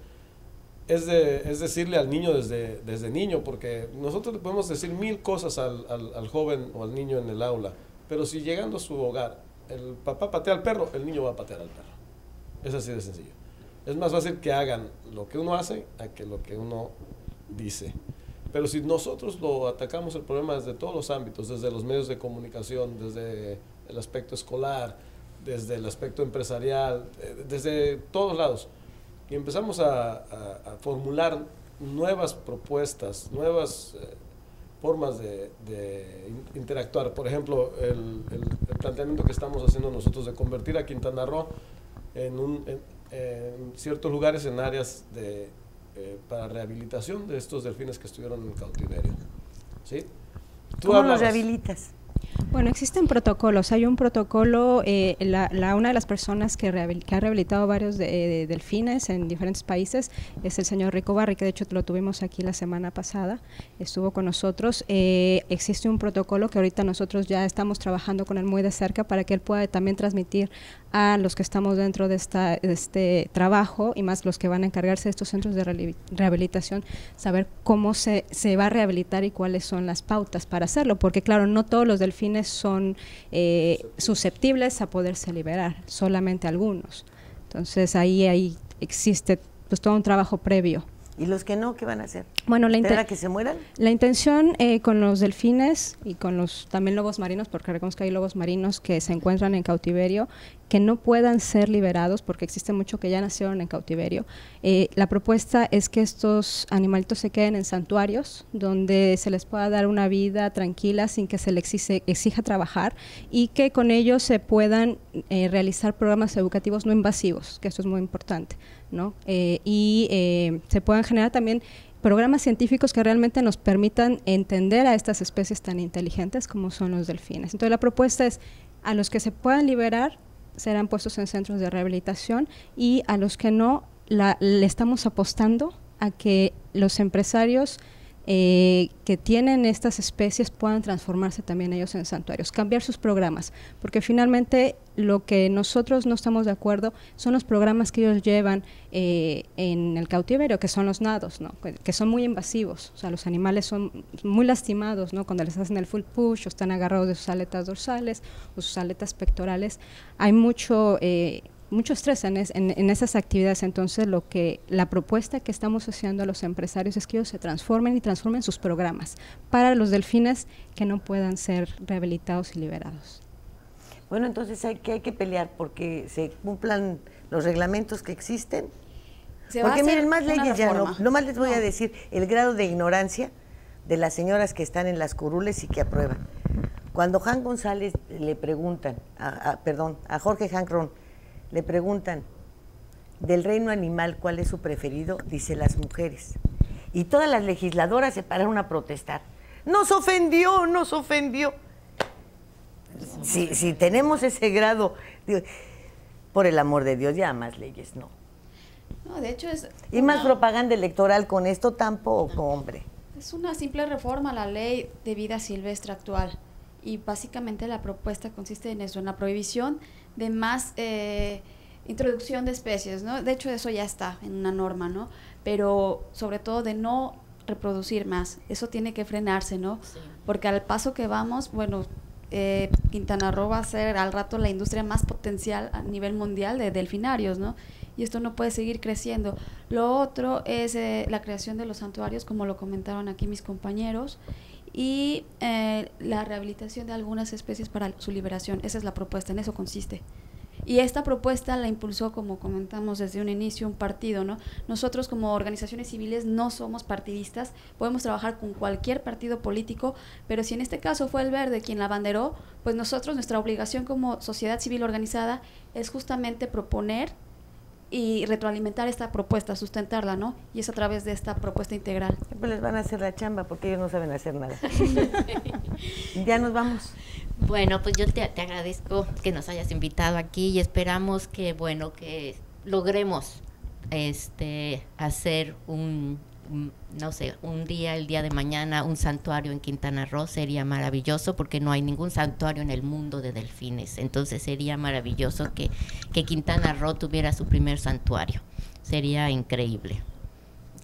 decirle al niño desde niño, porque nosotros le podemos decir 1000 cosas al joven o al niño en el aula, pero si llegando a su hogar el papá patea al perro, el niño va a patear al perro. Es así de sencillo. Es más fácil que hagan lo que uno hace a que lo que uno dice. Pero si nosotros lo atacamos el problema desde todos los ámbitos, desde los medios de comunicación, desde el aspecto escolar, desde el aspecto empresarial, desde todos lados, y empezamos a formular nuevas propuestas, nuevas formas de interactuar. Por ejemplo, el planteamiento que estamos haciendo nosotros de convertir a Quintana Roo en ciertos lugares, en áreas para rehabilitación de estos delfines que estuvieron en cautiverio. ¿Sí? ¿Cómo los rehabilitas? Bueno, existen protocolos. Hay un protocolo, una de las personas que ha rehabilitado varios delfines en diferentes países es el señor Rico Barri, que de hecho lo tuvimos aquí la semana pasada, estuvo con nosotros. Existe un protocolo que ahorita nosotros ya estamos trabajando con él muy de cerca para que él pueda también transmitir a los que estamos dentro de este trabajo y más los que van a encargarse de estos centros de rehabilitación, saber cómo se va a rehabilitar y cuáles son las pautas para hacerlo, porque claro, no todos los delfines son susceptibles a poderse liberar, solamente algunos. Entonces ahí existe pues todo un trabajo previo. ¿Y los que no, qué van a hacer? Bueno, ¿Espera que se mueran? La intención con los delfines y con los también lobos marinos, porque recordemos que hay lobos marinos que se encuentran en cautiverio, que no puedan ser liberados, porque existe mucho que ya nacieron en cautiverio. La propuesta es que estos animalitos se queden en santuarios, donde se les pueda dar una vida tranquila sin que se les exija trabajar, y que con ellos se puedan realizar programas educativos no invasivos, que esto es muy importante, ¿no? Se puedan generar también programas científicos que realmente nos permitan entender a estas especies tan inteligentes como son los delfines. Entonces la propuesta es, a los que se puedan liberar serán puestos en centros de rehabilitación, y a los que no, le estamos apostando a que los empresarios que tienen estas especies puedan transformarse también ellos en santuarios, cambiar sus programas, porque finalmente lo que nosotros no estamos de acuerdo son los programas que ellos llevan en el cautiverio, que son los nados, ¿no? Que son muy invasivos, o sea, los animales son muy lastimados, ¿no? Cuando les hacen el full push o están agarrados de sus aletas dorsales o sus aletas pectorales, hay mucho estrés en esas actividades. Entonces la propuesta que estamos haciendo a los empresarios es que ellos se transformen y transformen sus programas para los delfines que no puedan ser rehabilitados y liberados. Bueno, entonces hay que pelear porque se cumplan los reglamentos que existen. Porque miren, más leyes ya no más les voy a decir el grado de ignorancia de las señoras que están en las curules y que aprueban. Cuando Juan González le preguntan, a Jorge Jancron, le preguntan del reino animal cuál es su preferido, dice las mujeres. Y todas las legisladoras se pararon a protestar. ¡Nos ofendió, nos ofendió! Si tenemos ese grado, digo, por el amor de Dios, ya más leyes, no. No, de hecho es... Y más propaganda electoral con esto tampoco, hombre. Es una simple reforma a la ley de vida silvestre actual. Y básicamente la propuesta consiste en eso, en la prohibición de más introducción de especies, ¿no? De hecho eso ya está en una norma, ¿no? Pero sobre todo de no reproducir más, eso tiene que frenarse, ¿no? Sí. Porque al paso que vamos, bueno, Quintana Roo va a ser al rato la industria más potencial a nivel mundial de delfinarios, ¿no? Y esto no puede seguir creciendo. Lo otro es la creación de los santuarios, como lo comentaron aquí mis compañeros, y la rehabilitación de algunas especies para su liberación. Esa es la propuesta, en eso consiste. Y esta propuesta la impulsó, como comentamos desde un inicio, un partido, ¿no? Nosotros como organizaciones civiles no somos partidistas, podemos trabajar con cualquier partido político, pero si en este caso fue el Verde quien la abanderó, pues nosotros, nuestra obligación como sociedad civil organizada es justamente proponer y retroalimentar esta propuesta, sustentarla, ¿no? Y es a través de esta propuesta integral. Pues les van a hacer la chamba porque ellos no saben hacer nada. Ya nos vamos. Bueno, pues yo te agradezco que nos hayas invitado aquí y esperamos que, bueno, que logremos hacer el día de mañana, un santuario en Quintana Roo. Sería maravilloso porque no hay ningún santuario en el mundo de delfines. Entonces sería maravilloso que Quintana Roo tuviera su primer santuario. Sería increíble.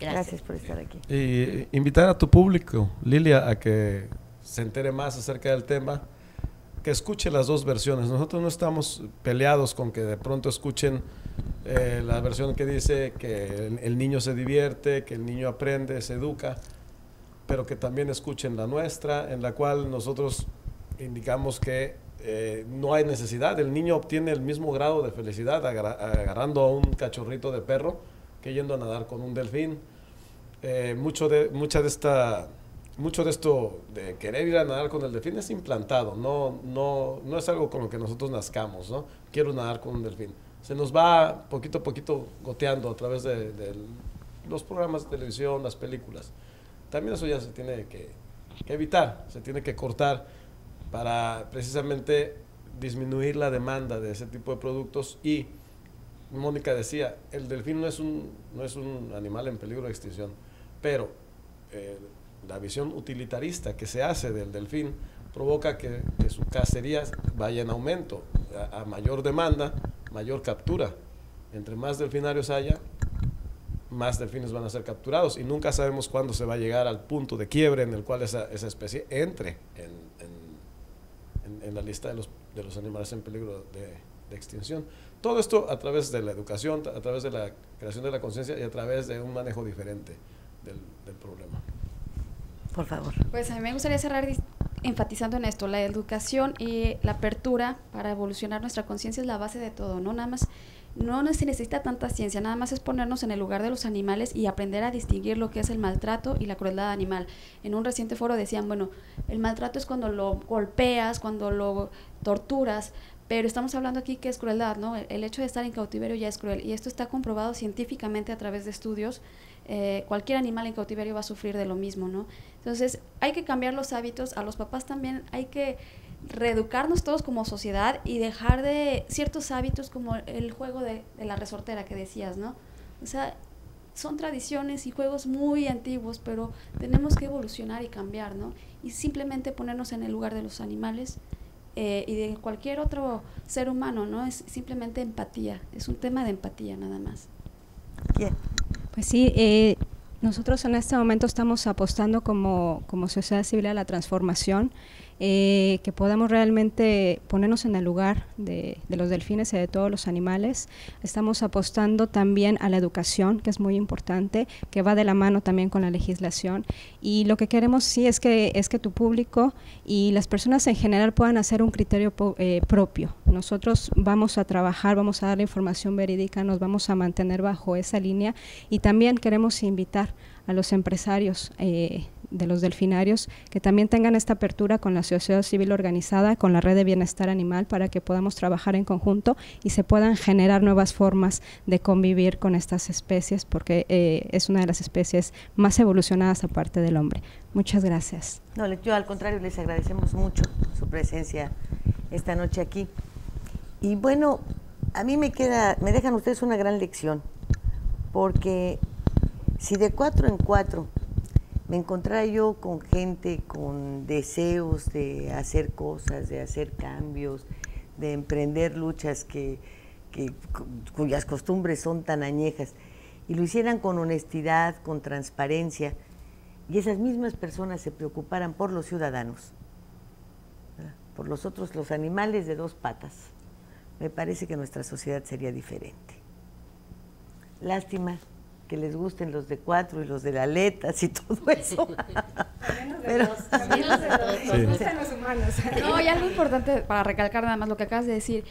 Gracias por estar aquí. Y invitar a tu público, Lilia, a que se entere más acerca del tema, que escuche las dos versiones. Nosotros no estamos peleados con que de pronto escuchen la versión que dice que el niño se divierte, que el niño aprende, se educa, pero que también escuchen la nuestra, en la cual nosotros indicamos que no hay necesidad. El niño obtiene el mismo grado de felicidad agarrando a un cachorrito de perro que yendo a nadar con un delfín. Mucho de esto de querer ir a nadar con el delfín es implantado, no es algo con lo que nosotros nazcamos, ¿no? Quiero nadar con un delfín. Se nos va poquito a poquito goteando a través de los programas de televisión, las películas. También eso ya se tiene que evitar, se tiene que cortar para precisamente disminuir la demanda de ese tipo de productos. Y Mónica decía, el delfín no es un animal en peligro de extinción, pero la visión utilitarista que se hace del delfín provoca que su cacería vaya en aumento. A mayor demanda, mayor captura. Entre más delfinarios haya, más delfines van a ser capturados, y nunca sabemos cuándo se va a llegar al punto de quiebre en el cual esa especie entre en la lista de los animales en peligro de extinción. Todo esto a través de la educación, a través de la creación de la conciencia y a través de un manejo diferente del problema. Por favor. Pues a mí me gustaría cerrar enfatizando en esto: la educación y la apertura para evolucionar nuestra conciencia es la base de todo, ¿no? Nada más, no se necesita tanta ciencia, nada más es ponernos en el lugar de los animales y aprender a distinguir lo que es el maltrato y la crueldad animal. En un reciente foro decían, bueno, el maltrato es cuando lo golpeas, cuando lo torturas, pero estamos hablando aquí que es crueldad, ¿no? El hecho de estar en cautiverio ya es cruel, y esto está comprobado científicamente a través de estudios. Cualquier animal en cautiverio va a sufrir de lo mismo, ¿no? Entonces hay que cambiar los hábitos, a los papás también hay que reeducarnos todos como sociedad y dejar de ciertos hábitos como el juego de la resortera que decías, ¿no? O sea, son tradiciones y juegos muy antiguos, pero tenemos que evolucionar y cambiar, ¿no? Y simplemente ponernos en el lugar de los animales y de cualquier otro ser humano, ¿no? Es simplemente empatía, es un tema de empatía nada más. ¿Quién? Pues sí, nosotros en este momento estamos apostando como sociedad civil a la transformación, que podamos realmente ponernos en el lugar de los delfines y de todos los animales. Estamos apostando también a la educación, que es muy importante, que va de la mano también con la legislación, y lo que queremos sí es que tu público y las personas en general puedan hacer un criterio propio. Nosotros vamos a trabajar, vamos a dar la información verídica, nos vamos a mantener bajo esa línea, y también queremos invitar a los empresarios de los delfinarios que también tengan esta apertura con la sociedad civil organizada, con la red de bienestar animal, para que podamos trabajar en conjunto y se puedan generar nuevas formas de convivir con estas especies, porque es una de las especies más evolucionadas aparte del hombre. Muchas gracias. No, yo al contrario les agradecemos mucho su presencia esta noche aquí. Y bueno, a mí me dejan ustedes una gran lección, porque si de 4 en 4 me encontrara yo con gente con deseos de hacer cosas, de hacer cambios, de emprender luchas cuyas costumbres son tan añejas, y lo hicieran con honestidad, con transparencia, y esas mismas personas se preocuparan por los ciudadanos, ¿verdad?, por los otros, los animales de 2 patas, me parece que nuestra sociedad sería diferente. Lástima que les gusten los de 4 y los de aletas y todo eso. También los de dos. Nos gustan los humanos. No, y algo importante para recalcar nada más lo que acabas de decir.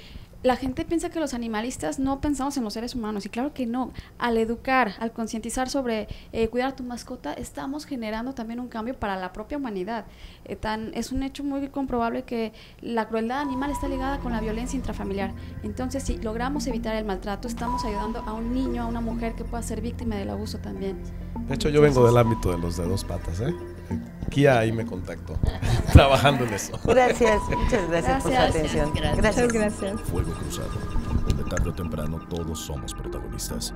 La gente piensa que los animalistas no pensamos en los seres humanos, y claro que no. Al educar, al concientizar sobre cuidar a tu mascota, estamos generando también un cambio para la propia humanidad. Es un hecho muy comprobable que la crueldad animal está ligada con la violencia intrafamiliar. Entonces, si logramos evitar el maltrato, estamos ayudando a un niño, a una mujer que pueda ser víctima del abuso también. De hecho, yo vengo del ámbito de los de 2 patas, Kia ahí me contactó, trabajando en eso. Gracias, muchas gracias por su atención. Gracias. Fuego Cruzado, donde tarde o temprano todos somos protagonistas.